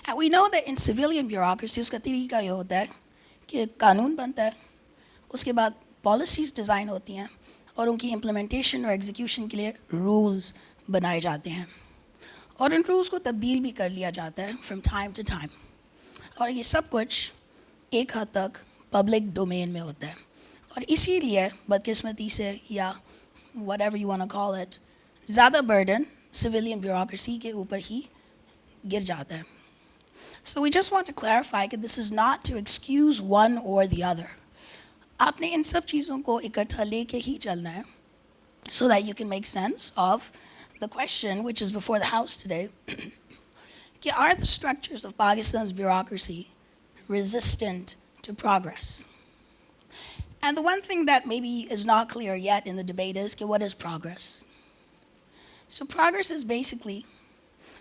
And we know that in civilian bureaucracy اس کا طریقہ یہ ہوتا ہے کہ قانون بنتا ہے, اس کے بعد پالیسیز ڈیزائن ہوتی ہیں, اور ان کی امپلیمنٹیشن اور ایگزیکیوشن کے لیے رولز بنائے جاتے ہیں, اور ان رولز کو تبدیل بھی کر لیا جاتا ہے فرام ٹائم ٹو ٹائم. اور یہ سب کچھ ایک حد تک پبلک ڈومین میں ہوتا ہے, اور اسی لیے بدقسمتی سے یا whatever you want to call it, زیادہ برڈن سویلین بیوروکریسی کے اوپر ہی گر جاتا ہے. So we just want to clarify that this is not to excuse one or the other. آپ نے ان سب چیزوں کو اکٹھا لے کے ہی چلنا ہے so that you can make sense of the question, which is before the House today, are the structures of Pakistan's bureaucracy resistant to progress? And the one thing that maybe is not clear yet in the debate is what is progress? So progress is basically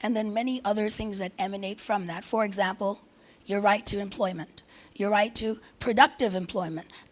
and then many other things that emanate from that. For example, your right to employment, your right to productive employment,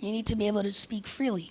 You need to be able to speak freely,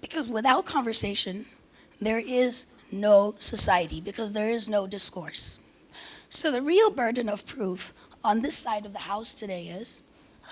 Because without conversation, there is no society, because there is no discourse. So the real burden of proof on this side of the House today is,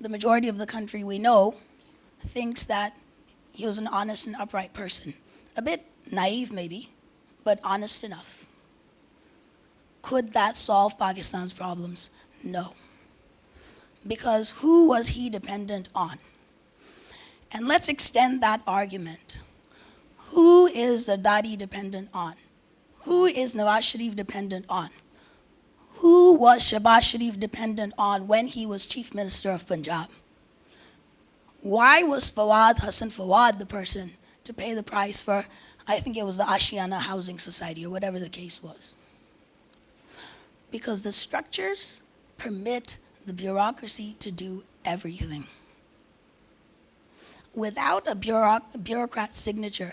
the majority of the country we know thinks that he was an honest and upright person. A bit naive maybe, but honest enough. Could that solve Pakistan's problems? No. Because who was he dependent on? And let's extend that argument. Who is Zardari dependent on? Who is Nawaz Sharif dependent on? Who was Shehbaz Sharif dependent on when he was Chief Minister of Punjab? Why was Fawad Hassan Fawad the person to pay the price for, I think it was the Ashiana Housing Society or whatever the case was? Because the structures permit the bureaucracy to do everything. Without a bureaucrat's signature,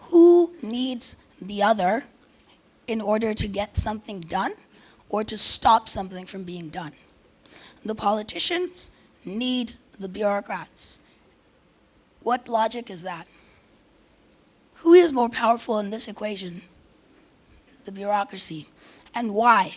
who needs the other in order to get something done or to stop something from being done? The politicians need the bureaucrats. What logic is that? Who is more powerful in this equation? The bureaucracy. And why?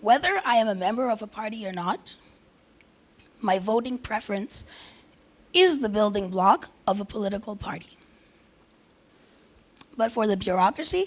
Whether I am a member of a party or not, my voting preference is the building block of a political party. But for the bureaucracy,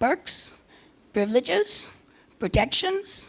perks, privileges, protections,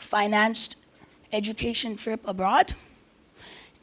financed education trip abroad,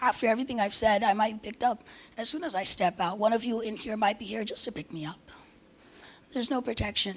After everything I've said, I might be picked up as soon as I step out. One of you in here might be here just to pick me up. There's no protection.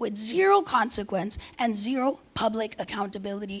with zero consequence and zero public accountability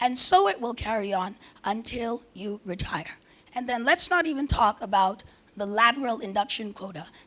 And so it will carry on until you retire. And then let's not even talk about the lateral induction quota,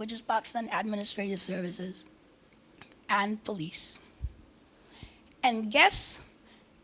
which is Pakistan Administrative Services, and police. And guess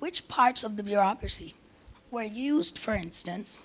which parts of the bureaucracy were used, for instance,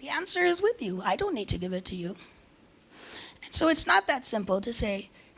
The answer is with you. I don't need to give it to you. And so it's not that simple to say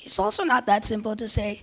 It's also not that simple to say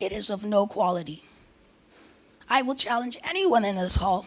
it is of no quality. I will challenge anyone in this hall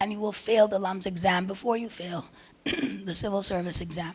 and you will fail the LUMS exam before you fail the civil service exam.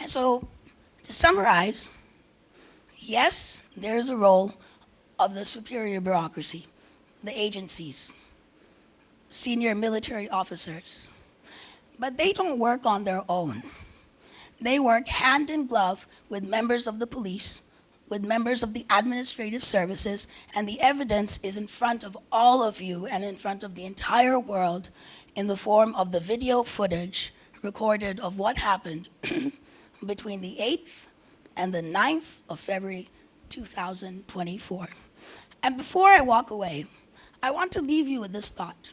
And so, to summarize, yes, there is a role of the superior bureaucracy, the agencies, senior military officers, but they don't work on their own. They work hand in glove with members of the police, with members of the administrative services, and the evidence is in front of all of you and in front of the entire world in the form of the video footage recorded of what happened between the 8th and the 9th of February 2024. And before I walk away, I want to leave you with this thought.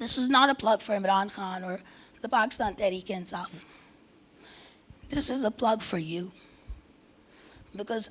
This is not a plug for Imran Khan or the Pakistan Tehreek-e-Insaf. This is a plug for you. Because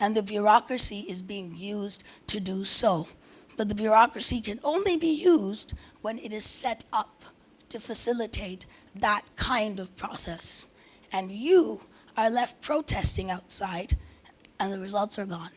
and the bureaucracy is being used to do so. But the bureaucracy can only be used when it is set up to facilitate that kind of process. And you are left protesting outside, and the results are gone.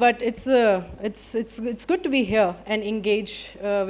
But it's good to be here and engage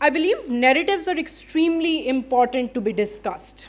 I believe narratives are extremely important to be discussed.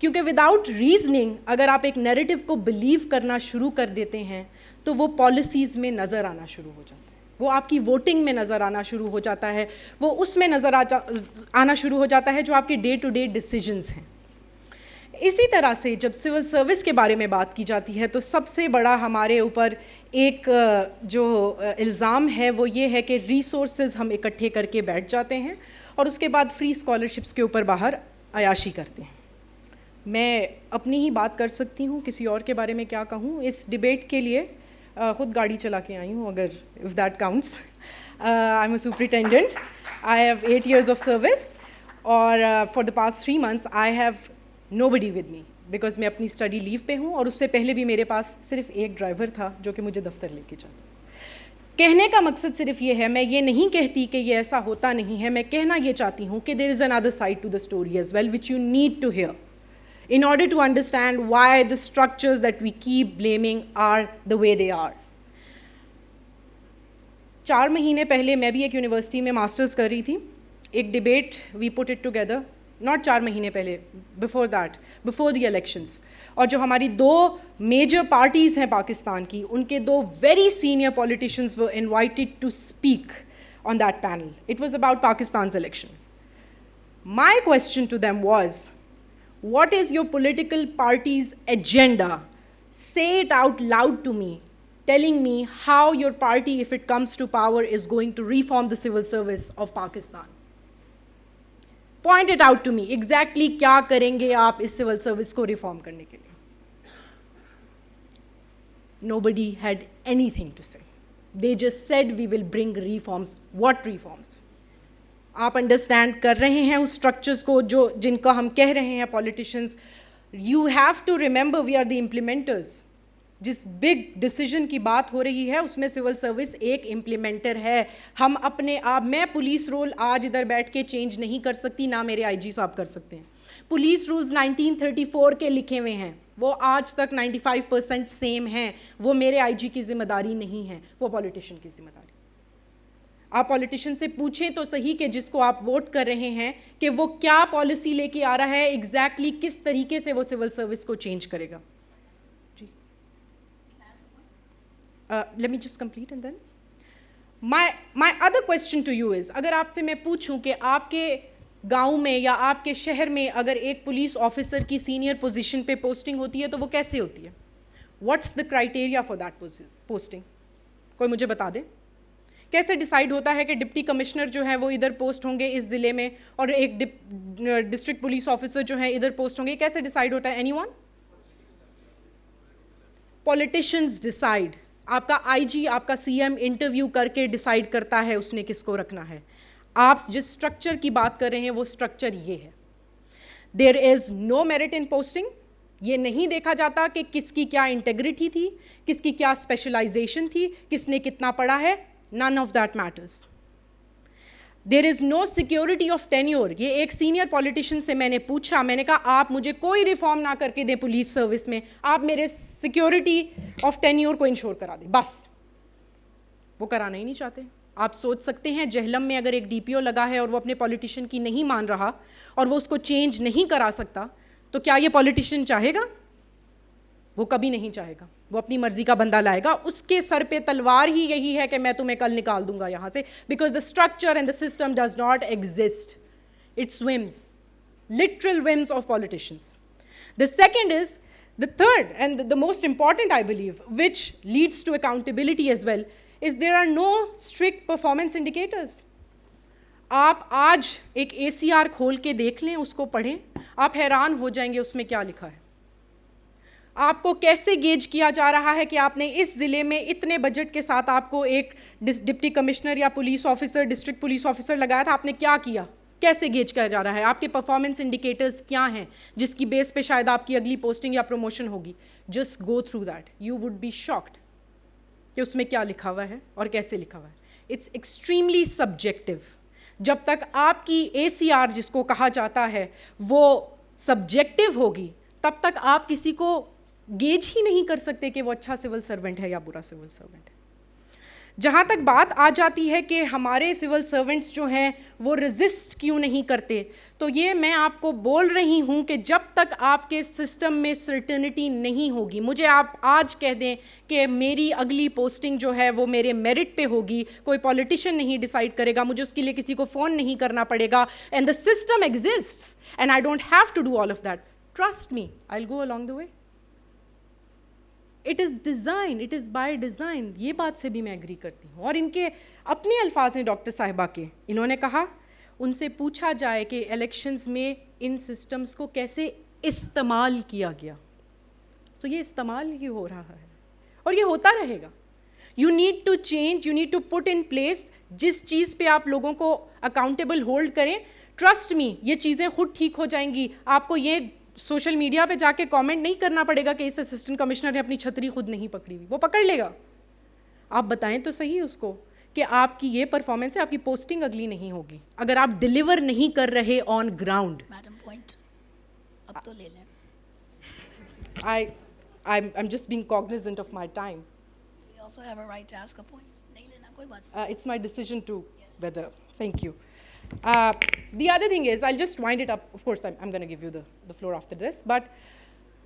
کیونکہ without reasoning اگر آپ ایک narrative کو blue کرنا شروع کر دیتے ہیں تو وہ پالیسیز میں نظر آنا شروع ہو جاتا ہے, وہ آپ کی ووٹنگ میں نظر آنا شروع ہو جاتا ہے, وہ اس میں نظر آنا شروع ہو جاتا ہے جو آپ کے ڈے ٹو ڈے ڈیسیجنز ہیں. اسی طرح سے جب سول سروس کے بارے میں بات کی جاتی ہے تو سب سے بڑا ہمارے اوپر ایک جو الزام ہے وہ یہ ہے کہ ریسورسز ہم اکٹھے کر کے بیٹھ جاتے ہیں اور اس کے بعد فری اسکالرشپس کے اوپر باہر عیاشی کرتے ہیں. میں اپنی ہی بات کر سکتی ہوں, کسی اور کے بارے میں کیا کہوں. اس ڈبیٹ کے لیے خود گاڑی چلا کے آئی ہوں, اگر if that counts. I am a superintendent, I have 8 years of service, اور for the past 3 months I have nobody with me because میں اپنی اسٹڈی لیو پہ ہوں, اور اس سے پہلے بھی میرے پاس صرف ایک ڈرائیور تھا جو کہ مجھے دفتر لے کے جاتا. کہنے کا مقصد صرف یہ ہے, میں یہ نہیں کہتی کہ یہ ایسا ہوتا نہیں ہے, میں کہنا یہ چاہتی ہوں کہ there is another side to the story as well which you need to hear in order to understand why the structures that we keep blaming are the way they are. 4 مہینے پہلے میں بھی ایک یونیورسٹی میں masters کر رہی تھی. ایک debate we put it together, not 4 مہینے پہلے, before that, before the elections. اور جو ہماری 2 میجر پارٹیز ہیں پاکستان کی, ان کے 2 very senior politicians were invited to speak on that panel. It was about Pakistan's election. My question to them was, what is your political party's agenda? Say it out loud to me, telling me how your party, if it comes to power, is going to reform the civil service of Pakistan. Point it out to me. Exactly کیا کریں گے آپ اس civil service کو reform کرنے کے لیے؟ Nobody had anything to say. They just said we will bring reforms. What reforms? آپ understand کر رہے ہیں اس اسٹرکچرس کو جو جن کا ہم کہہ رہے ہیں politicians. You have to remember we are the implementers. جس بگ ڈیسیجن کی بات ہو رہی ہے اس میں سول سروس ایک امپلیمنٹر ہے. ہم اپنے آپ, میں پولیس رول آج ادھر بیٹھ کے چینج نہیں کر سکتی, نہ میرے آئی جی صاحب کر سکتے ہیں. پولیس رولز 1934 کے لکھے ہوئے ہیں, وہ آج تک 95% سیم ہیں. وہ میرے آئی جی کی ذمہ داری نہیں ہے, وہ پولیٹیشین کی ذمہ داری. آپ پولیٹیشین سے پوچھیں تو صحیح کہ جس کو آپ ووٹ کر رہے ہیں کہ وہ کیا پالیسی لے کے آ رہا ہے, ایگزیکٹلی کس طریقے سے وہ سول سروس کو چینج کرے گا. جی, let me just complete and then my other question to you is, اگر آپ سے میں پوچھوں کہ آپ کے گاؤں میں یا آپ کے شہر میں اگر ایک پولیس آفیسر کی سینئر پوزیشن پہ پوسٹنگ ہوتی ہے تو وہ کیسے ہوتی ہے؟ What's the criteria for that posting? کوئی مجھے بتا دے. کیسے ڈیسائیڈ ہوتا ہے کہ ڈپٹی کمشنر جو ہیں وہ ادھر پوسٹ ہوں گے اس ضلع میں, اور ایک ڈسٹرکٹ پولیس آفیسر جو ہیں ادھر پوسٹ ہوں گے؟ کیسے ڈیسائیڈ ہوتا ہے؟ Any one? Politicians decide. آپ کا آئی جی, آپ کا سی ایم انٹرویو کر کے ڈیسائیڈ کرتا ہے اس نے کس کو رکھنا ہے. آپ جس اسٹرکچر کی بات کر رہے ہیں وہ اسٹرکچر یہ ہے. دیر از نو میرٹ ان پوسٹنگ. یہ نہیں دیکھا جاتا کہ کس کی کیا انٹیگریٹی تھی, کس کی کیا اسپیشلائزیشن تھی, کس نے کتنا پڑھا ہے. None of that matters. There is no security of tenure. یہ ایک سینئر پولیٹیشین سے میں نے پوچھا, میں نے کہا آپ مجھے کوئی ریفارم نہ کر کے دیں پولیس سروس میں, آپ میرے سیکیورٹی آف ٹینیور کو انشور کرا دیں بس. وہ کرانا ہی نہیں چاہتے. آپ سوچ سکتے ہیں جہلم میں اگر ایک ڈی پی او لگا ہے اور وہ اپنے پولیٹیشین کی نہیں مان رہا اور وہ اس کو چینج نہیں کرا سکتا, تو کیا یہ پولیٹیشین چاہے گا؟ وہ کبھی نہیں چاہے گا. وہ اپنی مرضی کا بندہ لائے گا. اس کے سر پہ تلوار ہی یہی ہے کہ میں تمہیں کل نکال دوں گا یہاں سے, because the structure and the system does not exist. It's whims, literal whims of politicians. The second is, the third and the most important I believe which leads to accountability as well as there are no strict performance indicators. آپ آج ایک اے C R کھول کے دیکھ لیں, اس کو پڑھیں, آپ حیران ہو جائیں گے اس میں کیا لکھا ہے. آپ کو کیسے گیج کیا جا رہا ہے کہ آپ نے اس ضلع میں اتنے بجٹ کے ساتھ آپ کو ایک ڈپٹی کمشنر یا police officer, district police officer لگایا تھا, آپ نے کیا کیا, کیسے گیج کیا جا رہا ہے, آپ کے پرفارمنس انڈیکیٹرز کیا ہیں جس کی بیس پہ شاید آپ کی اگلی پوسٹنگ یا پروموشن ہوگی. Just go through that, you would be shocked کہ اس میں کیا لکھا ہوا ہے اور کیسے لکھا ہوا ہے. It's extremely subjective. جب تک آپ کی اے سی آر جس کو کہا جاتا ہے وہ سبجیکٹو ہوگی, تب تک آپ کسی کو گیج ہی نہیں کر سکتے کہ وہ اچھا سول سرونٹ ہے یا برا سول سرونٹ ہے. جہاں تک بات آ جاتی ہے کہ ہمارے سول سرونٹس جو ہیں وہ رزسٹ کیوں نہیں کرتے, تو یہ میں آپ کو بول رہی ہوں کہ جب تک آپ کے سسٹم میں سرٹنٹی نہیں ہوگی, مجھے آپ آج کہہ دیں کہ میری اگلی پوسٹنگ جو ہے وہ میرے میرٹ پہ ہوگی, کوئی پولیٹیشین نہیں ڈیسائیڈ کرے گا, مجھے اس کے لیے کسی کو فون نہیں کرنا پڑے گا, and the system exists and I don't have to do all of that, trust me I will go along the way. It is design, it is by design. یہ بات سے بھی میں ایگری کرتی ہوں. اور ان کے اپنے الفاظ ہیں ڈاکٹر صاحبہ کے, انہوں نے کہا ان سے پوچھا جائے کہ الیکشنز میں ان سسٹمز کو کیسے استعمال کیا گیا, تو یہ استعمال ہی ہو رہا ہے اور یہ ہوتا رہے گا. You need to change, you need to put in place, جس چیز پہ آپ لوگوں کو اکاؤنٹیبل ہولڈ کریں, ٹرسٹ می یہ چیزیں خود ٹھیک ہو جائیں گی. آپ کو یہ سوشل میڈیا پہ جا کے کامنٹ نہیں کرنا پڑے گا کہ اس اسسٹنٹ کمشنر نے اپنی چھتری خود نہیں پکڑی ہوئی, وہ پکڑ لے گا. آپ بتائیں تو صحیح اس کو کہ آپ کی یہ پرفارمنس ہے, آپ کی پوسٹنگ اگلی نہیں ہوگی اگر آپ ڈیلیور نہیں کر رہے آن گراؤنڈ. میڈم پوائنٹ اب تو لے لیں. I'm just being cognizant of my time. We also have a right to ask a point. نہیں لینا کوئی بات. It's my decision to whether. Thank you. The other thing is, I'll just wind it up. Of course, I'm going to give you the floor after this. But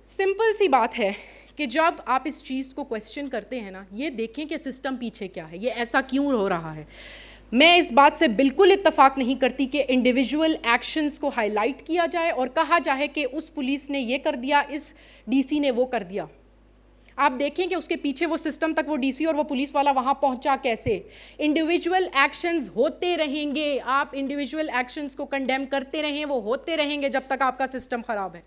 simple سی بات ہے کہ جب آپ اس چیز کو کویسچن کرتے ہیں نا, یہ دیکھیں کہ سسٹم پیچھے کیا ہے, یہ ایسا کیوں ہو رہا ہے. میں اس بات سے بالکل اتفاق نہیں کرتی کہ انڈیویژول ایکشنز کو ہائی لائٹ کیا جائے اور کہا جائے کہ اس پولیس نے یہ کر دیا, اس ڈی سی نے وہ کر دیا. آپ دیکھیں کہ اس کے پیچھے وہ سسٹم تک وہ ڈی سی اور وہ پولیس والا وہاں پہنچا کیسے. انڈیویژول ایکشنز ہوتے رہیں گے, آپ انڈیویژول ایکشنز کو کنڈیم کرتے رہیں, وہ ہوتے رہیں گے جب تک آپ کا سسٹم خراب ہے.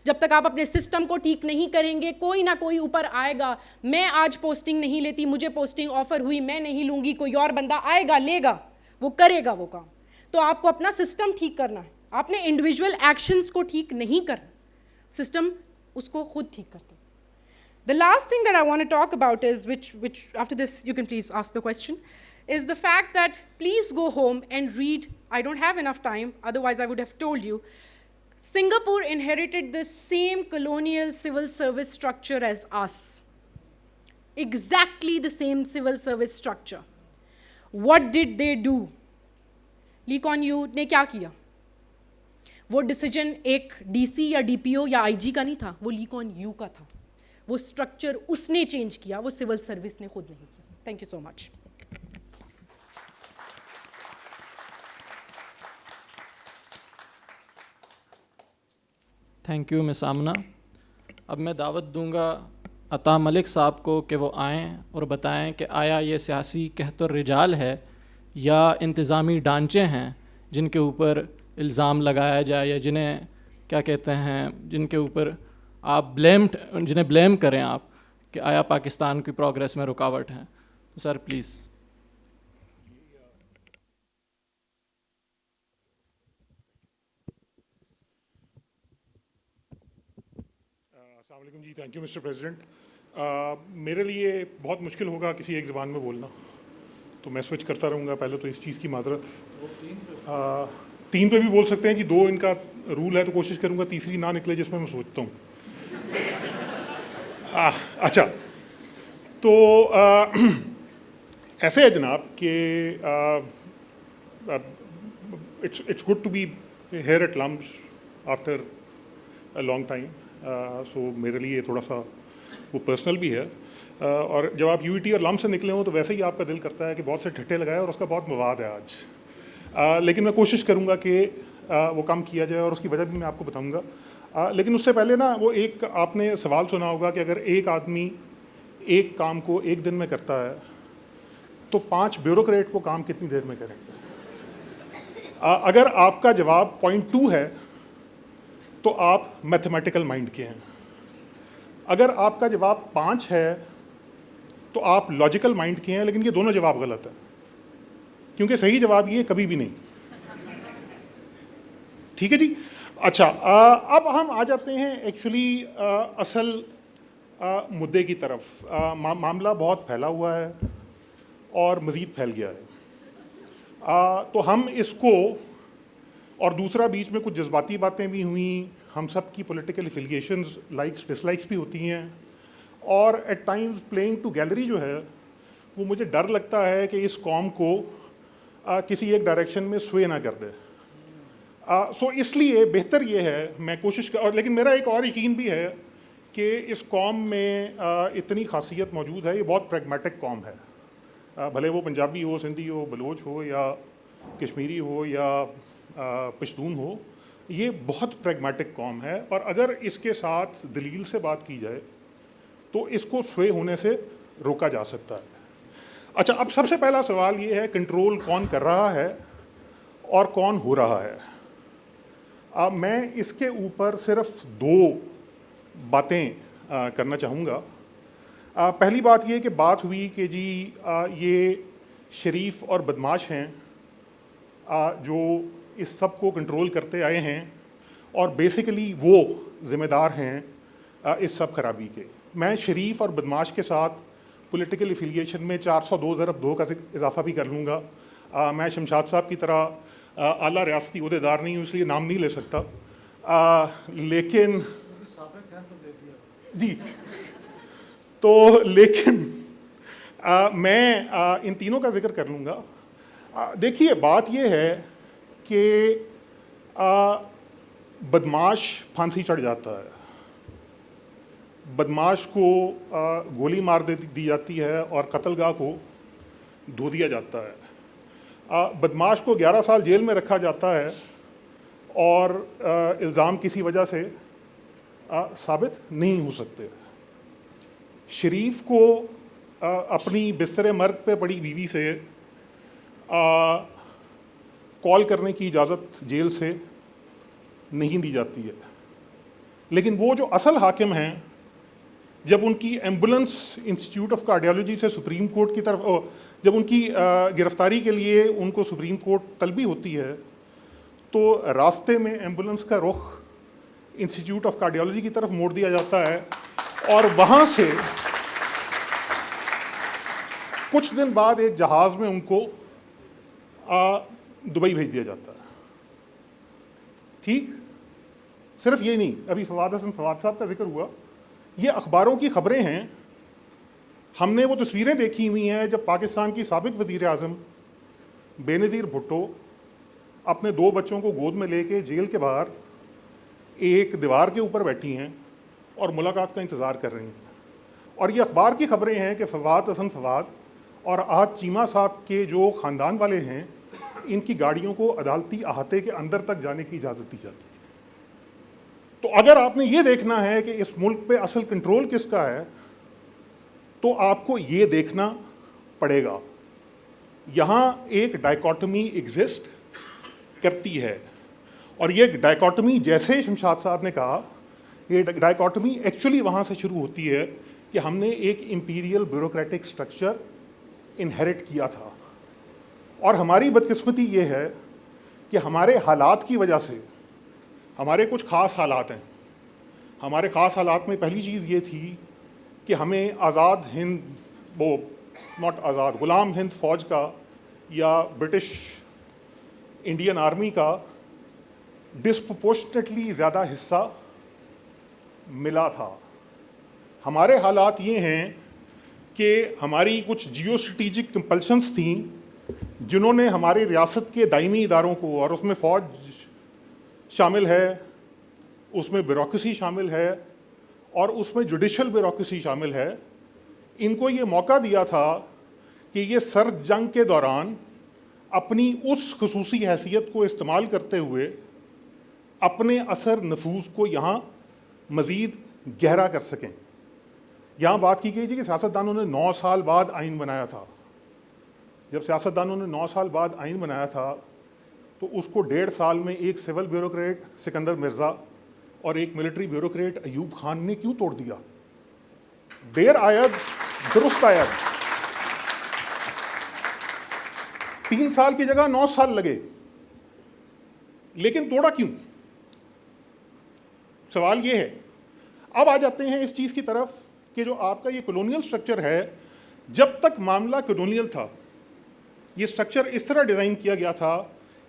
جب تک آپ اپنے سسٹم کو ٹھیک نہیں کریں گے, کوئی نہ کوئی اوپر آئے گا. میں آج پوسٹنگ نہیں لیتی, مجھے پوسٹنگ آفر ہوئی, میں نہیں لوں گی, کوئی اور بندہ آئے گا, لے گا, وہ کرے گا وہ کام. تو آپ کو اپنا سسٹم ٹھیک کرنا ہے, آپ نے انڈیویژول ایکشنز کو ٹھیک نہیں کرنا, سسٹم اس کو خود ٹھیک کرتا ہے. The last thing that I want to talk about is, which after this you can please ask the question, is the fact that please go home and read. I don't have enough time, otherwise I would have told you. Singapore inherited the same colonial civil service structure as us. Exactly the same civil service structure. What did they do? Lee Kuan Yew نے کیا کیا؟ وہ decision ایک D C یا D P او یا آئی جی کا نہیں تھا, وہ لی کون یو کا تھا. وہ اسٹرکچر اس نے چینج کیا, وہ سول سروس نے خود نہیں کیا. Thank you so much. Thank you miss Amna. اب میں دعوت دوں گا عطا ملک صاحب کو کہ وہ آئیں اور بتائیں کہ آیا یہ سیاسی قحط الرجال ہے یا انتظامی ڈھانچے ہیں جن کے اوپر الزام لگایا جائے, یا جنہیں کیا کہتے ہیں, جن کے اوپر آپ جنہیں بلیم کریں آپ, کہ آیا پاکستان کی پروگریس میں رکاوٹ ہیں. تو سر پلیز. السلام علیکم جی. Thank you mister president. میرے لیے بہت مشکل ہوگا کسی ایک زبان میں بولنا, تو میں سوئچ کرتا رہوں گا. پہلے تو اس چیز کی معذرت. 3 پہ بھی بول سکتے ہیں جی, 2 ان کا رول ہے, تو کوشش کروں گا تیسری نہ نکلے جس میں سوچتا ہوں. اچھا, تو ایسے ہے جناب کہ it's good to be here at LUMS after a long time. So میرے لیے تھوڑا سا وہ پرسنل بھی ہے. اور جب آپ یو ٹی اور لم سے نکلے ہوں تو ویسے ہی آپ کا دل کرتا ہے کہ بہت سے ٹھٹے لگائے, اور اس کا بہت مواد ہے آج. لیکن میں کوشش کروں گا کہ وہ کم کیا جائے, اور اس کی وجہ بھی میں آپ کو بتاؤں گا. لیکن اس سے پہلے نا, وہ ایک آپ نے سوال سنا ہوگا کہ اگر ایک آدمی ایک کام کو ایک دن میں کرتا ہے تو 5 بیوروکریٹ کو کام کتنی دیر میں کریں گے. اگر آپ کا جواب 0.2 ہے تو آپ میتھمیٹیکل مائنڈ کے ہیں. اگر آپ کا جواب 5 ہے تو آپ لاجیکل مائنڈ کے ہیں. لیکن یہ دونوں جواب غلط ہیں, کیونکہ صحیح جواب یہ کبھی بھی نہیں. ٹھیک ہے جی. اچھا, اب ہم آ جاتے ہیں ایکچولی اصل مدعے کی طرف. معاملہ بہت پھیلا ہوا ہے اور مزید پھیل گیا ہے. تو ہم اس کو, اور دوسرا بیچ میں کچھ جذباتی باتیں بھی ہوئیں, ہم سب کی political affiliations likes dislikes بھی ہوتی ہیں, اور at times playing to gallery جو ہے وہ مجھے ڈر لگتا ہے کہ اس قوم کو کسی ایک ڈائریکشن میں سوے نہ کر دے. سو اس لیے بہتر یہ ہے, میں کوشش اور لیکن میرا ایک اور یقین بھی ہے کہ اس قوم میں اتنی خاصیت موجود ہے, یہ بہت پریگمیٹک قوم ہے, بھلے وہ پنجابی ہو, سندھی ہو, بلوچ ہو یا کشمیری ہو یا پشتون ہو, یہ بہت پریگمیٹک قوم ہے. اور اگر اس کے ساتھ دلیل سے بات کی جائے تو اس کو سوے ہونے سے روکا جا سکتا ہے. اچھا, اب سب سے پہلا سوال یہ ہے کنٹرول کون کر رہا ہے اور کون ہو رہا ہے. میں اس کے اوپر صرف 2 باتیں کرنا چاہوں گا. پہلی بات یہ کہ بات ہوئی کہ جی یہ شریف اور بدماش ہیں جو اس سب کو کنٹرول کرتے آئے ہیں اور بیسیکلی وہ ذمہ دار ہیں اس سب خرابی کے. میں شریف اور بدماش کے ساتھ پولیٹیکل افیلیشن میں 402 ضرب 2 کا اضافہ بھی کر لوں گا. میں شمشاد صاحب کی طرح اعلیٰ ریاستی عہدیدار نہیں ہوں, اس لیے نام نہیں لے سکتا, لیکن جی تو لیکن میں ان تینوں کا ذکر کر لوں گا. دیکھیے بات یہ ہے کہ بدماش پھانسی چڑھ جاتا ہے, بدماش کو گولی مار دی جاتی ہے اور قتل گاہ کو دھو دیا جاتا ہے. بدماش کو 11 سال جیل میں رکھا جاتا ہے اور الزام کسی وجہ سے ثابت نہیں ہو سکتے. شریف کو اپنی بستر مرگ پہ پڑی بیوی سے کال کرنے کی اجازت جیل سے نہیں دی جاتی ہے, لیکن وہ جو اصل حاکم ہیں جب ان کی ایمبولنس انسٹیٹیوٹ آف کارڈیالوجی سے سپریم کورٹ کی طرف, جب ان کی گرفتاری کے لیے ان کو سپریم کورٹ طلبی ہوتی ہے تو راستے میں ایمبولنس کا رخ انسٹیٹیوٹ آف کارڈیالوجی کی طرف موڑ دیا جاتا ہے اور وہاں سے کچھ دن بعد ایک جہاز میں ان کو دبئی بھیج دیا جاتا ہے. ٹھیک, صرف یہ نہیں, ابھی فواد حسن فواد صاحب کا ذکر ہوا, یہ اخباروں کی خبریں ہیں. ہم نے وہ تصویریں دیکھی ہوئی ہیں جب پاکستان کی سابق وزیر اعظم بے نظیر بھٹو اپنے 2 بچوں کو گود میں لے کے جیل کے باہر ایک دیوار کے اوپر بیٹھی ہیں اور ملاقات کا انتظار کر رہی ہیں. اور یہ اخبار کی خبریں ہیں کہ فواد حسن فواد اور آج چیمہ صاحب کے جو خاندان والے ہیں ان کی گاڑیوں کو عدالتی احاطے کے اندر تک جانے کی اجازت دی جاتی تھی. تو اگر آپ نے یہ دیکھنا ہے کہ اس ملک پہ اصل کنٹرول کس کا ہے تو آپ کو یہ دیکھنا پڑے گا. یہاں ایک ڈائیکاٹمی ایگزسٹ کرتی ہے اور یہ ڈائیکاٹمی, جیسے شمشاد صاحب نے کہا, یہ ڈائیکاٹمی ایکچولی وہاں سے شروع ہوتی ہے کہ ہم نے ایک امپیریل بیوروکریٹک سٹرکچر انہیرٹ کیا تھا. اور ہماری بدقسمتی یہ ہے کہ ہمارے حالات کی وجہ سے, ہمارے کچھ خاص حالات ہیں. ہمارے خاص حالات میں پہلی چیز یہ تھی کہ ہمیں آزاد ہند, وہ ناٹ آزاد, غلام ہند فوج کا یا برٹش انڈین آرمی کا ڈسپروپورشنیٹلی زیادہ حصہ ملا تھا. ہمارے حالات یہ ہیں کہ ہماری کچھ جیو اسٹریٹجک کمپلشنس تھیں جنہوں نے ہماری ریاست کے دائمی اداروں کو, اور اس میں فوج شامل ہے, اس میں بیوروکریسی شامل ہے اور اس میں جوڈیشل بیوروکریسی شامل ہے, ان کو یہ موقع دیا تھا کہ یہ سرد جنگ کے دوران اپنی اس خصوصی حیثیت کو استعمال کرتے ہوئے اپنے اثر نفوذ کو یہاں مزید گہرا کر سکیں. یہاں بات کی گئی تھی کہ سیاستدانوں نے 9 سال بعد آئین بنایا تھا. جب سیاستدانوں نے 9 سال بعد آئین بنایا تھا تو اس کو 1.5 سال میں ایک سول بیوروکریٹ سکندر مرزا اور ایک ملٹری بیوروکریٹ ایوب خان نے کیوں توڑ دیا؟ دیر آید درست آید. 3 سال کی جگہ 9 سال لگے, لیکن توڑا کیوں؟ سوال یہ ہے. اب آ جاتے ہیں اس چیز کی طرف کہ جو آپ کا یہ کولونیل سٹرکچر ہے, جب تک معاملہ کولونیل تھا یہ سٹرکچر اس طرح ڈیزائن کیا گیا تھا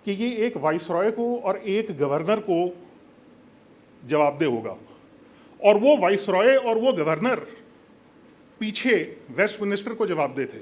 کہ یہ ایک وائس رائے کو اور ایک گورنر کو جواب دہ ہوگا, اور وہ وائس رائے اور وہ گورنر پیچھے ویسٹ منسٹر کو جواب دہ تھے.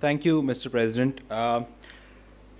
Thank you, Mr. President.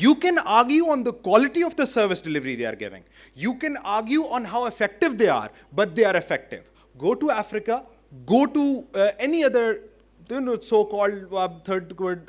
You can argue on the quality of the service delivery they are giving. You can argue on how effective they are, but they are effective. Go to Africa, go to any other so-called third world,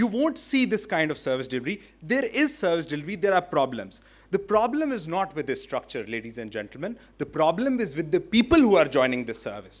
you won't see this kind of service delivery. There is service delivery, there are problems. The problem is not with this structure, ladies and gentlemen. The problem is with the people who are joining this service.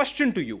question to you.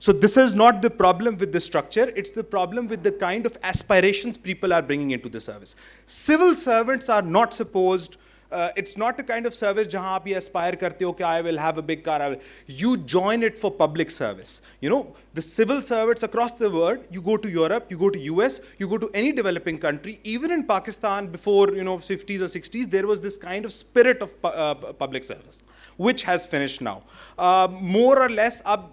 So this is not the problem with the structure, it's the problem with the kind of aspirations people are bringing into the service. Civil servants are not supposed, it's not the kind of service jahan aap ye aspire karte ho ki I will have a big car. You join it for public service. You know, the civil servants across the world, you go to Europe, you go to US, you go to any developing country, even in Pakistan before, 50s or 60s, there was this kind of spirit of public service, which has finished now. More or less, ab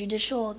judicial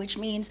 which means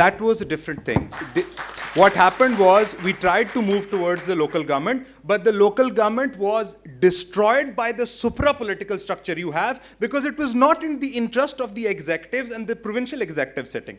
That was a different thing. What happened was we tried to move towards the local government, but the local government was destroyed by the supra-political structure you have because it was not in the interest of the executives and the provincial executive sitting.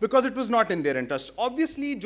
because it was not in their interest. Obviously,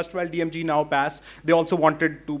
erstwhile DMG now pass, they also wanted to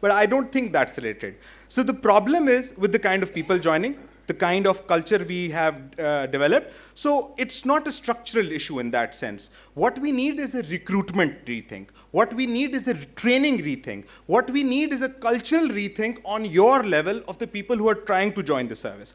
but I don't think that's related. So the problem is with the kind of people joining, the kind of culture we have developed. So it's not a structural issue in that sense. What we need is a recruitment rethink. What we need is a training rethink. What we need is a cultural rethink on your level of the people who are trying to join the service.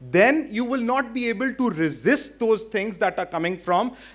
Then you will not be able to resist those things that are coming from.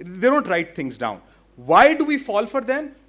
They don't write things down. Why do we fall for them?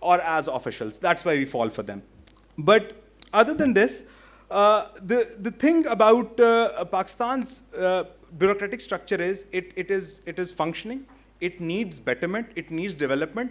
or as officials. That's why we fall for them. But other than this, the thing about Pakistan's bureaucratic structure is it is functioning. It needs betterment, it needs development,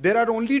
There are only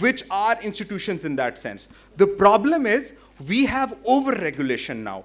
which are institutions in that sense. The problem is we have over-regulation now.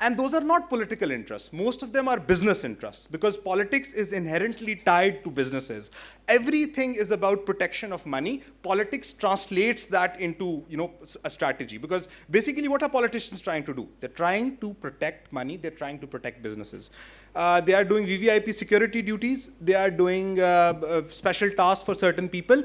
and those are not political interests. Most of them are business interests because politics is inherently tied to businesses. Everything is about protection of money. Politics translates that into, a strategy, because basically what are politicians trying to do? They're trying to protect money, they're trying to protect businesses. They are doing VVIP security duties, they are doing special tasks for certain people.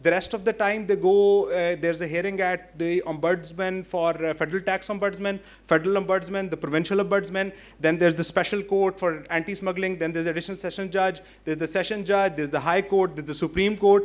The rest of the time they go, there's a hearing at the ombudsman for federal tax ombudsman, federal ombudsman, the provincial ombudsman, then there's the special court for anti-smuggling, then there's additional session judge, there's the session judge, there's the high court, there's the Supreme Court.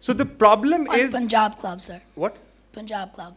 So the problem is Punjab Club, sir. what? Punjab Club.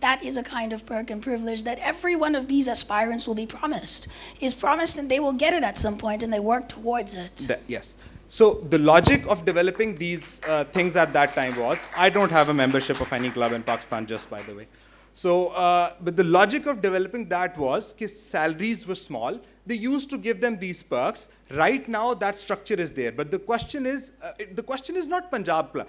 That is a kind of perk and privilege that every one of these aspirants will be promised. Is promised and they will get it at some point and they work towards it. Yes. So the logic of developing these things at that time was, I don't have a membership of any club in Pakistan, just by the way. So, but the logic of developing that was that salaries were small. They used to give them these perks. Right now, that structure is there. But the question is not Punjab Club.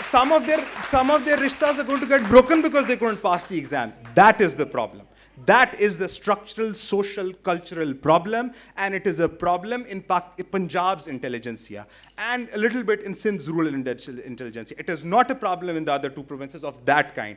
Some of their rishtas are going to get broken because they couldn't pass the exam. That is the problem. That is the structural, social, cultural problem, and it is a problem in Punjab's intelligentsia and a little bit in Sindh's rural intelligentsia. It is not a problem in the other two provinces of that kind.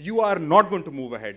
you are not going to move ahead.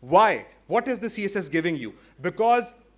Why? What is the CSS giving you? Because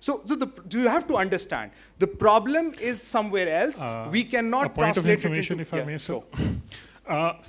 So you have to understand, the problem is somewhere else. We cannot a point translate of information, it into, if I may, sir.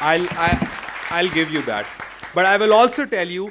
I'll give you that, but I will also tell you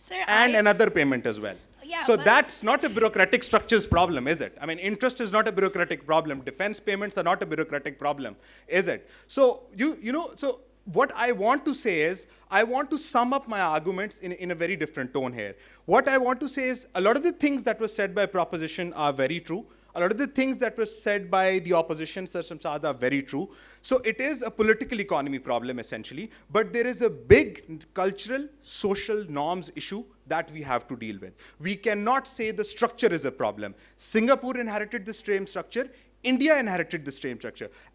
Sir, And another payment as well. Yeah, so but- that's not a bureaucratic structures problem, is it? I mean, interest is not a bureaucratic problem. Defense payments are not a bureaucratic problem, is it? So so what I want to say is, I want to sum up my arguments in a very different tone here. What I want to say is, a lot of the things that were said by proposition are very true. A lot of the things that were said by the opposition, Sir Shamsad, are very true. So it is a political economy problem, essentially. But there is a big cultural, social norms issue that we have to deal with. We cannot say the structure is a problem. Singapore inherited the same structure. India inherited the same structure.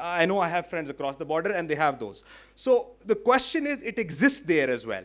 I know I have friends across the border and they have those. So the question is, it exists there as well.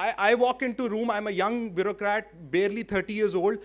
I walk into room, I'm a young bureaucrat, barely 30 years old.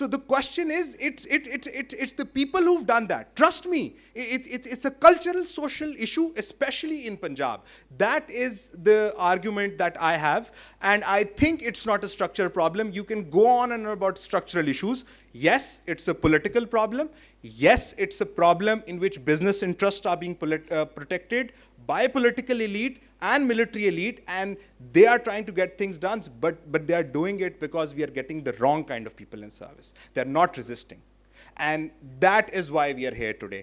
So the question is, it's the people who've done that. Trust me, it's a cultural, social issue, especially in Punjab. That is the argument that I have, and I think it's not a structural problem. You can go on and on about structural issues. Yes, it's a political problem. Yes, it's a problem in which business interests are being protected by political elite and military elite, and they are trying to get things done, but they are doing it because we are getting the wrong kind of people in service. They are not resisting. And that is why we are here today.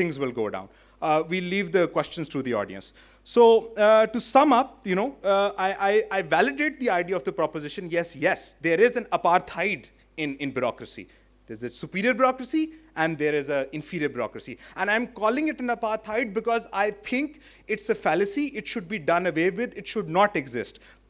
things will go down. We'll leave the questions to the audience. So to sum up, I validate the idea of the proposition. Yes, there is an apartheid in bureaucracy. There's a superior bureaucracy and there is an inferior bureaucracy. And I'm calling it an apartheid because I think it's a fallacy. It should be done away with. It should not exist.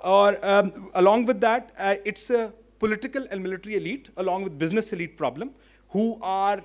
Or along with that, it's a political and military elite, along with business elite problem, who are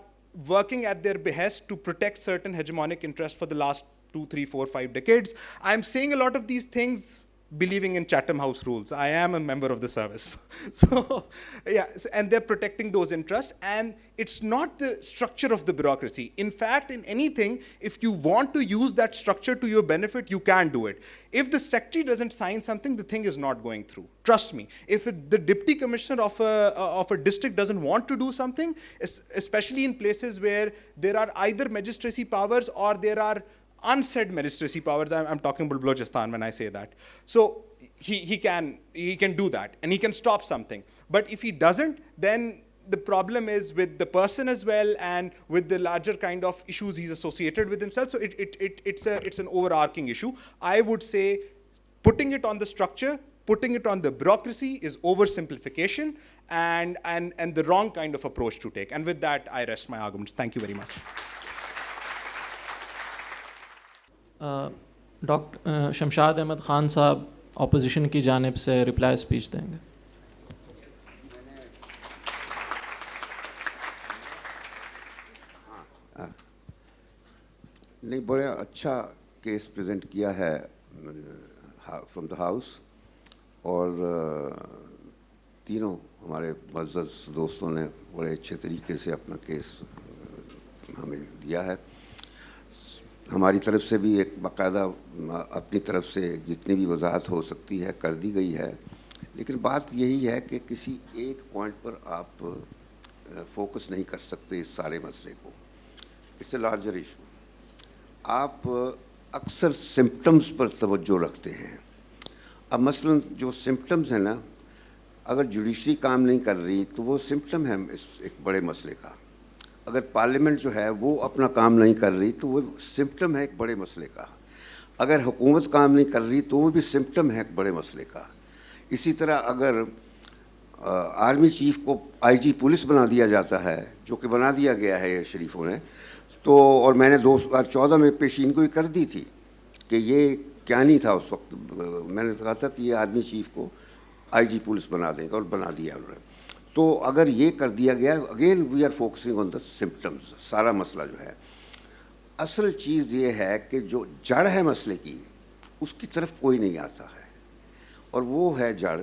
working at their behest to protect certain hegemonic interests for the last 2, 3, 4, 5 decades. I'm saying a lot of these things believing in Chatham House rules. I am a member of the service. So, yeah, and they're protecting those interests. And it's not the structure of the bureaucracy. In fact, in anything, if you want to use that structure to your benefit, you can do it. If the secretary doesn't sign something, the thing is not going through. Trust me. If the deputy commissioner of a district doesn't want to do something, especially in places where there are either magistracy powers or there are unsaid magistracy powers, I'm talking about Balochistan when I say that. So he can do that, and he can stop something. But if he doesn't, then the problem is with the person as well, and with the larger kind of issues he's associated with himself. So it's an overarching issue. I would say putting it on the structure, putting it on the bureaucracy is oversimplification and the wrong kind of approach to take. And with that, I rest my arguments. Thank you very much. Doctor Shamshad Ahmad Khan sahab opposition کی جانب سے reply speech دیں گے. نہیں، بڑا اچھا case present کیا ہے فرام دا ہاؤس، اور تینوں ہمارے معزز دوستوں نے بڑے اچھے طریقے سے اپنا کیس ہمیں دیا ہے. ہماری طرف سے بھی ایک باقاعدہ اپنی طرف سے جتنی بھی وضاحت ہو سکتی ہے کر دی گئی ہے، لیکن بات یہی ہے کہ کسی ایک پوائنٹ پر آپ فوکس نہیں کر سکتے اس سارے مسئلے کو. It's a larger issue. آپ اکثر سمپٹمز پر توجہ رکھتے ہیں. اب مثلاً جو سمپٹمز ہیں نا، اگر جوڈیشری کام نہیں کر رہی تو وہ سمپٹم ہے اس ایک بڑے مسئلے کا. اگر پارلیمنٹ جو ہے وہ اپنا کام نہیں کر رہی تو وہ سمپٹم ہے ایک بڑے مسئلے کا. اگر حکومت کام نہیں کر رہی تو وہ بھی سمپٹم ہے ایک بڑے مسئلے کا. اسی طرح اگر آرمی چیف کو آئی جی پولیس بنا دیا جاتا ہے، جو کہ بنا دیا گیا ہے شریفوں نے، تو اور میں نے 2014 میں پیشین گوئی کر دی تھی کہ یہ کیا نہیں تھا اس وقت. میں نے کہا تھا کہ یہ آرمی چیف کو آئی جی پولیس بنا دیں گا، اور بنا دیا انہوں نے. تو اگر یہ کر دیا گیا، again we are focusing on the symptoms. سارا مسئلہ جو ہے، اصل چیز یہ ہے کہ جو جڑ ہے مسئلے کی، اس کی طرف کوئی نہیں آتا ہے. اور وہ ہے جڑ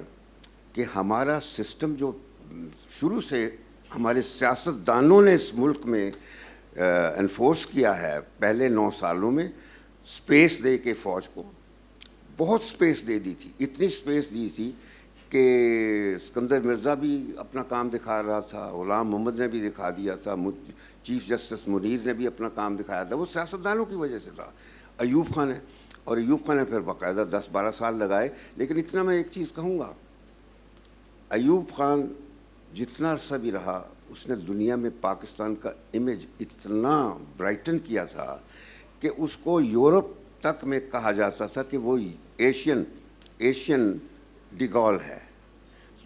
کہ ہمارا سسٹم جو شروع سے ہمارے سیاستدانوں نے اس ملک میں انفورس کیا ہے پہلے 9 سالوں میں، اسپیس دے کے فوج کو بہت اسپیس دے دی تھی. اتنی اسپیس دی تھی کہ اسکندر مرزا بھی اپنا کام دکھا رہا تھا، غلام محمد نے بھی دکھا دیا تھا، چیف جسٹس منیر نے بھی اپنا کام دکھایا تھا. وہ سیاستدانوں کی وجہ سے تھا. ایوب خان نے پھر باقاعدہ 10-12 سال لگائے. لیکن اتنا میں ایک چیز کہوں گا، ایوب خان جتنا عرصہ بھی رہا، اس نے دنیا میں پاکستان کا امیج اتنا برائٹن کیا تھا کہ اس کو یورپ تک میں کہا جاتا تھا کہ وہ ایشین ڈیگول ہے.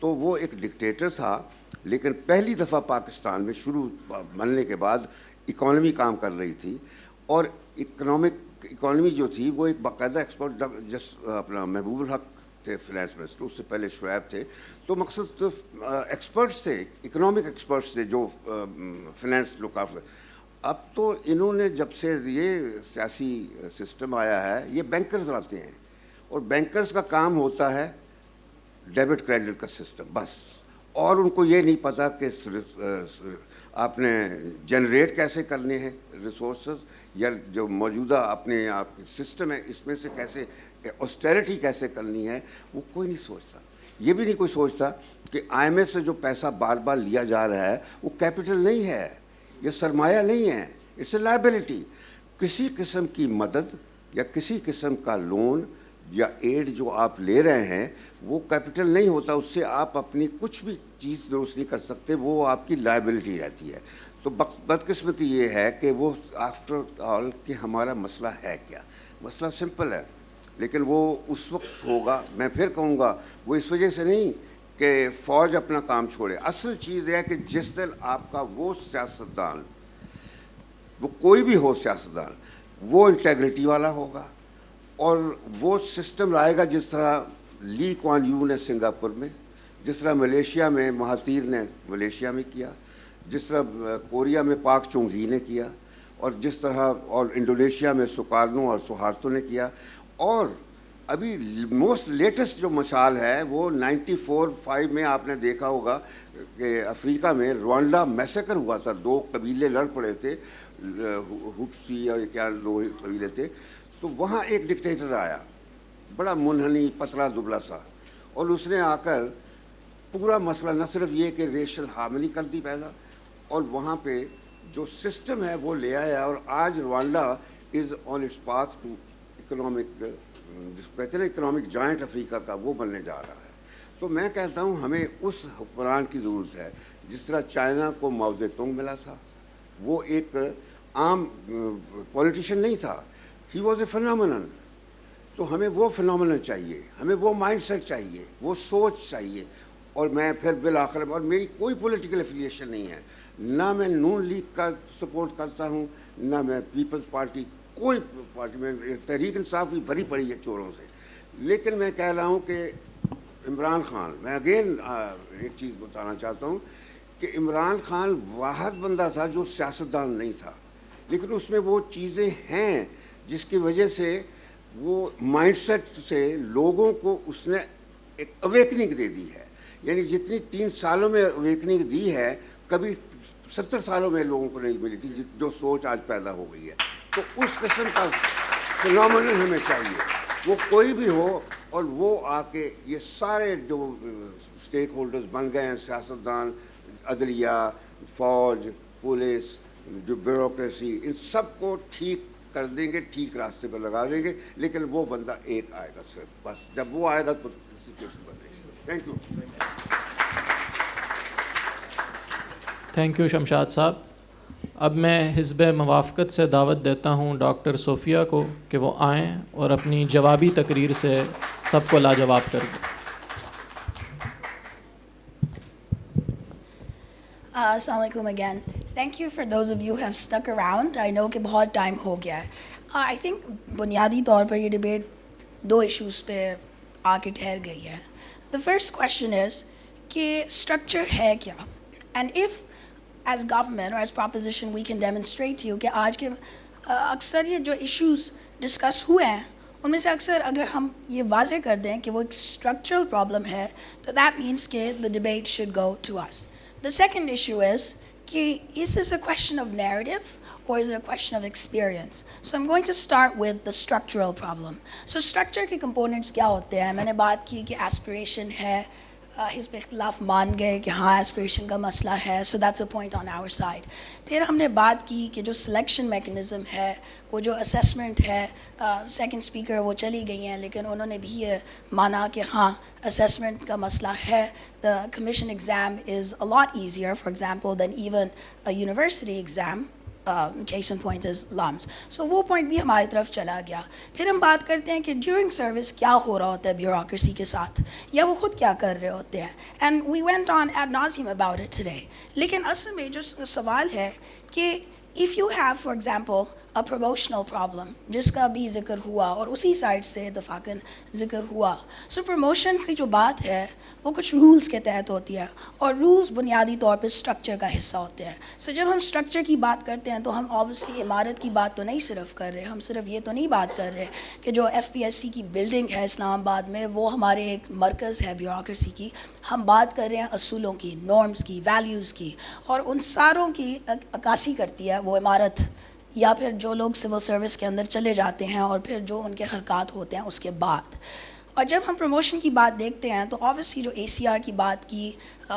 تو وہ ایک ڈکٹیٹر تھا، لیکن پہلی دفعہ پاکستان میں شروع بننے کے بعد اکانومی کام کر رہی تھی. اور اکانومی جو تھی وہ ایک باقاعدہ ایکسپرٹ، اپنا محبوب الحق تھے فائنانس منسٹر، اس سے پہلے شعیب تھے. تو مقصد تو ایکسپرٹس تھے، اکنامک ایکسپرٹس تھے جو فائنانس لک آفٹر. اب تو انہوں نے جب سے یہ سیاسی سسٹم آیا ہے، یہ بینکرز آتے ہیں، اور بینکرز کا کام ہوتا ہے ڈیبٹ کریڈٹ کا سسٹم بس. اور ان کو یہ نہیں پتہ کہ آپ نے جنریٹ کیسے کرنے ہیں ریسورسز، یا جو موجودہ اپنے آپ سسٹم ہے اس میں سے کیسے آسٹیرٹی کیسے کرنی ہے، وہ کوئی نہیں سوچتا. یہ بھی نہیں کوئی سوچتا کہ آئی ایم ایف سے جو پیسہ بار بار لیا جا رہا ہے وہ کیپٹل نہیں ہے، یہ سرمایہ نہیں ہے، اٹس اے لائبلٹی. کسی قسم کی مدد یا کسی قسم کا لون یا ایڈ جو آپ لے رہے ہیں وہ کیپٹل نہیں ہوتا. اس سے آپ اپنی کچھ بھی چیز درست نہیں کر سکتے، وہ آپ کی لائبلٹی رہتی ہے. تو بدقسمتی یہ ہے کہ وہ آفٹر آل کہ ہمارا مسئلہ ہے کیا؟ مسئلہ سمپل ہے، لیکن وہ اس وقت ہوگا، میں پھر کہوں گا، وہ اس وجہ سے نہیں کہ فوج اپنا کام چھوڑے. اصل چیز یہ ہے کہ جس دن آپ کا وہ سیاستدان، وہ کوئی بھی ہو سیاستدان، وہ انٹیگریٹی والا ہوگا اور وہ سسٹم لائے گا جس طرح لی کوان یو نے سنگاپور میں، جس طرح ملیشیا میں مہاتیر نے ملیشیا میں کیا، جس طرح کوریا میں پاک چونگ ہی نے کیا، اور جس طرح اور انڈونیشیا میں سکارنو اور سہارتو نے کیا. اور ابھی موسٹ لیٹسٹ جو مثال ہے وہ 94-5 میں آپ نے دیکھا ہوگا کہ افریقہ میں روانڈا میسیکر ہوا تھا. 2 قبیلے لڑ پڑے تھے, ہوٹسی اور کیا 2 قبیلے تھے. تو وہاں ایک ڈکٹیٹر آیا, بڑا منحنی پتلا دبلا سا, اور اس نے آ کر پورا مسئلہ نہ صرف یہ کہ ریشل ہارمنی کر دی پیدا, اور وہاں پہ جو سسٹم ہے وہ لے آیا, اور آج Rwanda is on its path to economic, جس کو کہتے ہیں اکنامک جائنٹ افریقہ کا, وہ بننے جا رہا ہے. تو میں کہتا ہوں ہمیں اس حکمران کی ضرورت ہے جس طرح چائنا کو ماؤ زے تونگ ملا تھا. وہ ایک عام پولیٹیشین نہیں تھا, ہی واز اے فنامنن. تو ہمیں وہ فنامنن چاہیے, ہمیں وہ مائنڈ سیٹ چاہیے, وہ سوچ چاہیے. اور میں پھر بالآخر, اور میری کوئی پولیٹیکل افیلیشن نہیں ہے, نہ میں نون لیگ کا سپورٹ کرتا ہوں, نہ میں پیپلز پارٹی, کوئی پارٹی میں. تحریک انصاف بھی بھری پڑی ہے چوروں سے. لیکن میں کہہ رہا ہوں کہ عمران خان, میں اگین ایک چیز بتانا چاہتا ہوں کہ عمران خان واحد بندہ تھا جو سیاستدان نہیں تھا, لیکن اس میں وہ چیزیں ہیں جس کی وجہ سے وہ مائنڈ سیٹ سے لوگوں کو اس نے ایک اویکننگ دے دی ہے. یعنی جتنی 3 سالوں میں اویکننگ دی ہے, کبھی 70 سالوں میں لوگوں کو نہیں ملی تھی, جو سوچ آج پیدا ہو گئی ہے. تو اس قسم کا فنامنن ہمیں چاہیے, وہ کوئی بھی ہو, اور وہ آ کے یہ سارے جو اسٹیک ہولڈرز بن گئے ہیں, سیاستدان, عدلیہ, فوج, پولیس, جو بیوروکریسی, ان سب کو ٹھیک کر دیں گے, ٹھیک راستے پر لگا دیں گے. لیکن وہ بندہ ایک آئے گا صرف, بس جب وہ آئے گا تو سچویشن بدلے گی. Thank you. Thank you Shamshad صاحب. اب میں حزب موافقت سے دعوت دیتا ہوں ڈاکٹر صوفیہ کو کہ وہ آئیں اور اپنی جوابی تقریر سے سب کو لاجواب کر دیں. السلام علیکم again. Thank you for those of you have stuck around. I know کہ بہت ٹائم ہو گیا ہے. آئی تھنک بنیادی طور پر یہ ڈبیٹ 2 ایشوز پہ آ کے ٹھہر گئی ہے. دا فرسٹ کویشچن از کہ اسٹرکچر ہے کیا, اینڈ ایف ایز گورنمنٹ اور as proposition we can demonstrate you کہ آج کے اکثر یہ جو ایشوز ڈسکس ہوئے ہیں ان میں سے اکثر اگر ہم یہ واضح کر دیں کہ وہ ایک اسٹرکچرل پرابلم ہے, تو دیٹ مینس کہ the debate should go to us. The second issue is کہ is this a question of narrative or is it a question of experience? So I'm going to start with the structural problem. So structure کے components کیا ہوتے ہیں؟ میں نے بات کی کہ aspiration ہے, حزب اختلاف مان گئے کہ ہاں ایسپریشن کا مسئلہ ہے, so that's a point on our side. پھر ہم نے بات کی کہ جو سلیکشن میکنزم ہے, وہ جو اسیسمنٹ ہے, سیکنڈ اسپیکر وہ چلی گئی ہیں لیکن انہوں نے بھی یہ مانا کہ ہاں اسیسمنٹ کا مسئلہ ہے. The commission exam is a lot easier for example than even a university exam. case in point is LUMS. So وہ پوائنٹ بھی ہماری طرف چلا گیا. پھر ہم بات کرتے ہیں کہ ڈیورنگ سروس کیا ہو رہا ہوتا ہے بیوروکریسی کے ساتھ, یا وہ خود کیا کر رہے ہوتے ہیں, and we went on ad nauseam about it today. لیکن اصل میں جو سوال ہے کہ if you have for example a promotional problem جس کا بھی ذکر ہوا اور اسی سائڈ سے اتفاقاً ذکر ہوا, سو پروموشن کی جو بات ہے وہ کچھ رولز کے تحت ہوتی ہے, اور رولز بنیادی طور پہ اسٹرکچر کا حصہ ہوتے ہیں. سو جب ہم اسٹرکچر کی بات کرتے ہیں تو ہم آبویسلی عمارت کی بات تو نہیں صرف کر رہے, ہم صرف یہ تو نہیں بات کر رہے کہ جو FPSC کی بلڈنگ ہے اسلام آباد میں وہ ہمارے ایک مرکز ہے بیوروکریسی کی. ہم بات کر رہے ہیں اصولوں کی, نارمز کی, ویلیوز کی, اور ان ساروں کی عکاسی کرتی ہے وہ عمارت, یا پھر جو لوگ سول سروس کے اندر چلے جاتے ہیں اور پھر جو ان کے حرکات ہوتے ہیں اس کے بعد. اور جب ہم پروموشن کی بات دیکھتے ہیں تو آبویسلی جو ACR کی بات کی,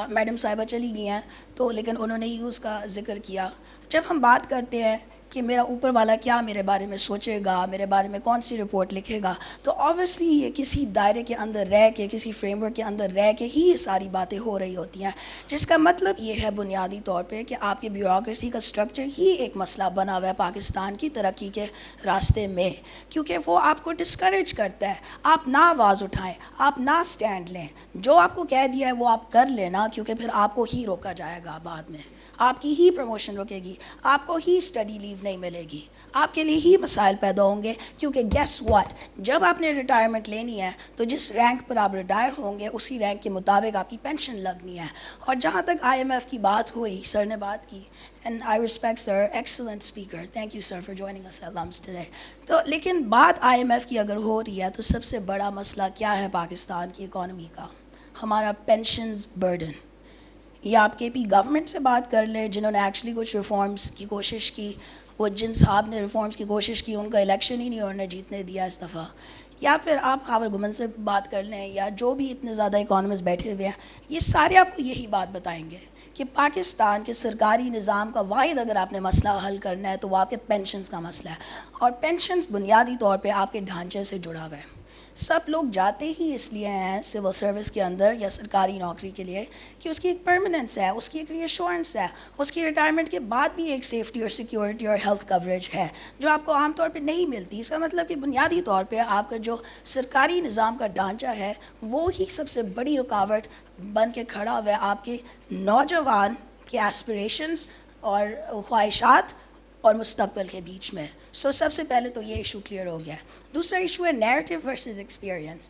میڈم صاحبہ چلی گئی ہیں تو لیکن انہوں نے ہی اس کا ذکر کیا. جب ہم بات کرتے ہیں کہ میرا اوپر والا کیا میرے بارے میں سوچے گا, میرے بارے میں کون سی رپورٹ لکھے گا, تو آبویسلی یہ کسی دائرے کے اندر رہ کے, کسی فریم ورک کے اندر رہ کے ہی یہ ساری باتیں ہو رہی ہوتی ہیں, جس کا مطلب یہ ہے بنیادی طور پہ کہ آپ کے بیوروکریسی کا اسٹرکچر ہی ایک مسئلہ بنا ہوا ہے پاکستان کی ترقی کے راستے میں, کیونکہ وہ آپ کو ڈسکریج کرتا ہے. آپ نہ آواز اٹھائیں, آپ نہ اسٹینڈ لیں, جو آپ کو کہہ دیا ہے وہ آپ کر لینا, کیونکہ پھر آپ کو ہی روکا جائے گا, بعد میں آپ کی ہی پروموشن رکے گی, آپ کو ہی اسٹڈی لیو تکلیف نہیں ملے گی, آپ کے لیے ہی مسائل پیدا ہوں گے, کیونکہ گیس واٹ, جب آپ نے ریٹائرمنٹ لینی ہے تو جس رینک پر آپ ریٹائر ہوں گے اسی رینک کے مطابق آپ کی پینشن لگنی ہے. اور جہاں تک IMF کی بات ہوئی, سر نے بات کی, and I respect sir, excellent speaker, thank you sir for joining us at LUMS today. تو لیکن بات IMF کی اگر ہو رہی ہے تو سب سے بڑا مسئلہ کیا ہے پاکستان کی اکانومی کا؟ ہمارا پینشنز برڈن. یہ آپ کے پی گورنمنٹ سے بات کر لیں جنہوں نے ایکچولی کچھ ریفارمز کی کوشش کی, وہ جن صاحب نے ریفارمز کی کوشش کی ان کا الیکشن ہی نہیں انہوں نے جیتنے دیا اس دفعہ, یا پھر آپ خاور گمن سے بات کر لیں, یا جو بھی اتنے زیادہ اکانومسٹ بیٹھے ہوئے ہیں, یہ سارے آپ کو یہی بات بتائیں گے کہ پاکستان کے سرکاری نظام کا واحد اگر آپ نے مسئلہ حل کرنا ہے تو وہ آپ کے پینشنز کا مسئلہ ہے. اور پینشنز بنیادی طور پہ آپ کے ڈھانچے سے جڑا ہوا ہے. سب لوگ جاتے ہی اس لیے ہیں سول سروس کے اندر یا سرکاری نوکری کے لیے کہ اس کی ایک پرماننس ہے, اس کی ایک ری ایشورنس ہے, اس کی ریٹائرمنٹ کے بعد بھی ایک سیفٹی اور سیکیورٹی اور ہیلتھ کوریج ہے جو آپ کو عام طور پہ نہیں ملتی. اس کا مطلب کہ بنیادی طور پہ آپ کا جو سرکاری نظام کا ڈھانچہ ہے وہ ہی سب سے بڑی رکاوٹ بن کے کھڑا ہوا ہے آپ کے نوجوان کے ایسپریشنز اور خواہشات اور مستقبل کے بیچ میں. سو سب سے پہلے تو یہ ایشو کلیئر ہو گیا. دوسرا ایشو ہے نیریٹو ورسز ایکسپیرینس.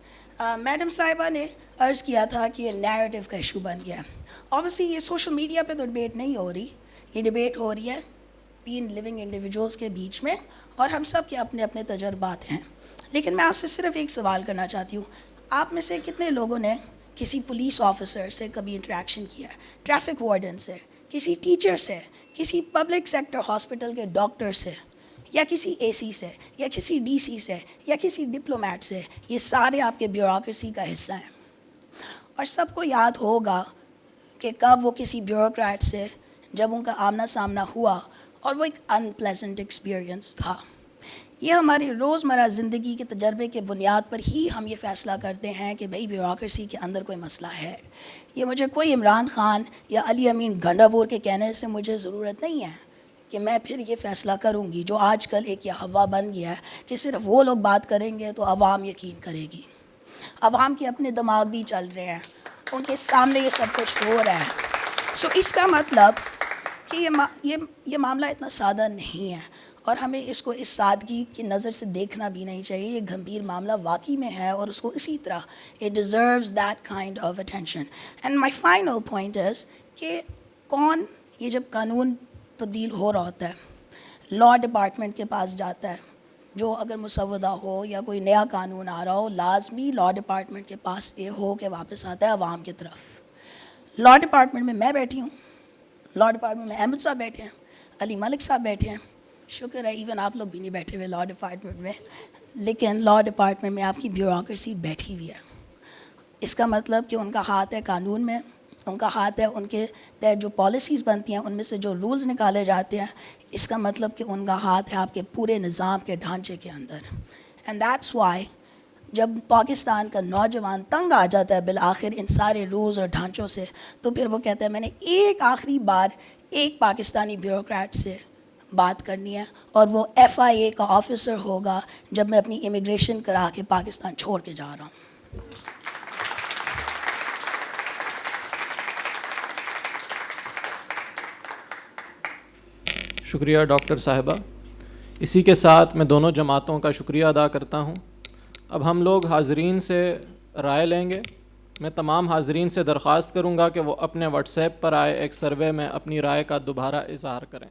میڈم صاحبہ نے عرض کیا تھا کہ یہ نیریٹو کا ایشو بن گیا. اوبیسلی یہ سوشل میڈیا پہ تو ڈبیٹ نہیں ہو رہی, یہ ڈبیٹ ہو رہی ہے 3 لیونگ انڈیویجولس کے بیچ میں, اور ہم سب کے اپنے اپنے تجربات ہیں. لیکن میں آپ سے صرف ایک سوال کرنا چاہتی ہوں, آپ میں سے کتنے لوگوں نے کسی پولیس آفیسر سے کبھی انٹریکشن کیا, ٹریفک وارڈن سے, کسی ٹیچر سے, کسی پبلک سیکٹر ہاسپٹل کے ڈاکٹر سے, یا کسی AC سے, یا کسی DC سے, یا کسی ڈپلومیٹ سے؟ یہ سارے آپ کے بیوروکریسی کا حصہ ہیں. اور سب کو یاد ہوگا کہ کب وہ کسی بیوروکریٹ سے جب ان کا آمنا سامنا ہوا اور وہ ایک ان پلیزنٹ ایکسپیرئنس تھا. یہ ہماری روزمرہ زندگی کے تجربے کے بنیاد پر ہی ہم یہ فیصلہ کرتے ہیں کہ بھئی بیوروکریسی کے اندر کوئی مسئلہ ہے. یہ مجھے کوئی عمران خان یا علی امین گنڈاپور کے کہنے سے مجھے ضرورت نہیں ہے کہ میں پھر یہ فیصلہ کروں گی جو آج کل ایک یہ ہوا بن گیا ہے کہ صرف وہ لوگ بات کریں گے تو عوام یقین کرے گی. عوام کے اپنے دماغ بھی چل رہے ہیں, ان کے سامنے یہ سب کچھ ہو رہا ہے. سو اس کا مطلب کہ یہ معاملہ اتنا سادہ نہیں ہے, اور ہمیں اس کو اس سادگی کی نظر سے دیکھنا بھی نہیں چاہیے. یہ گھمبیر معاملہ واقعی میں ہے اور اس کو اسی طرح it deserves that kind of attention. And my final point is کہ کون, یہ جب قانون تبدیل ہو رہا ہوتا ہے لاء ڈپارٹمنٹ کے پاس جاتا ہے, جو اگر مسودہ ہو یا کوئی نیا قانون آ رہا ہو لازمی لاء ڈپارٹمنٹ کے پاس یہ ہو کہ واپس آتا ہے عوام کی طرف. لاء ڈپارٹمنٹ میں میں بیٹھی ہوں, لاء ڈپارٹمنٹ میں احمد صاحب بیٹھے ہیں, علی ملک صاحب بیٹھے ہیں, شکر ہے ایون آپ لوگ بھی نہیں بیٹھے ہوئے لاء ڈپارٹمنٹ میں, لیکن لاء ڈپارٹمنٹ میں آپ کی بیوروکریسی بیٹھی ہوئی ہے. اس کا مطلب کہ ان کا ہاتھ ہے قانون میں, ان کا ہاتھ ہے ان کے تحت جو پالیسیز بنتی ہیں ان میں سے جو رولز نکالے جاتے ہیں. اس کا مطلب کہ ان کا ہاتھ ہے آپ کے پورے نظام کے ڈھانچے کے اندر. اینڈ دیٹس وائی جب پاکستان کا نوجوان تنگ آ جاتا ہے بالآخر ان سارے رولز اور ڈھانچوں سے, تو پھر وہ کہتا ہے میں نے ایک آخری بار ایک پاکستانی بیوروکریٹ سے بات کرنی ہے, اور وہ FIA کا آفیسر ہوگا جب میں اپنی امیگریشن کرا کے پاکستان چھوڑ کے جا رہا ہوں. شکریہ ڈاکٹر صاحبہ. اسی کے ساتھ میں دونوں جماعتوں کا شکریہ ادا کرتا ہوں. اب ہم لوگ حاضرین سے رائے لیں گے. میں تمام حاضرین سے درخواست کروں گا کہ وہ اپنے واٹس ایپ پر آئے ایک سروے میں اپنی رائے کا دوبارہ اظہار کریں.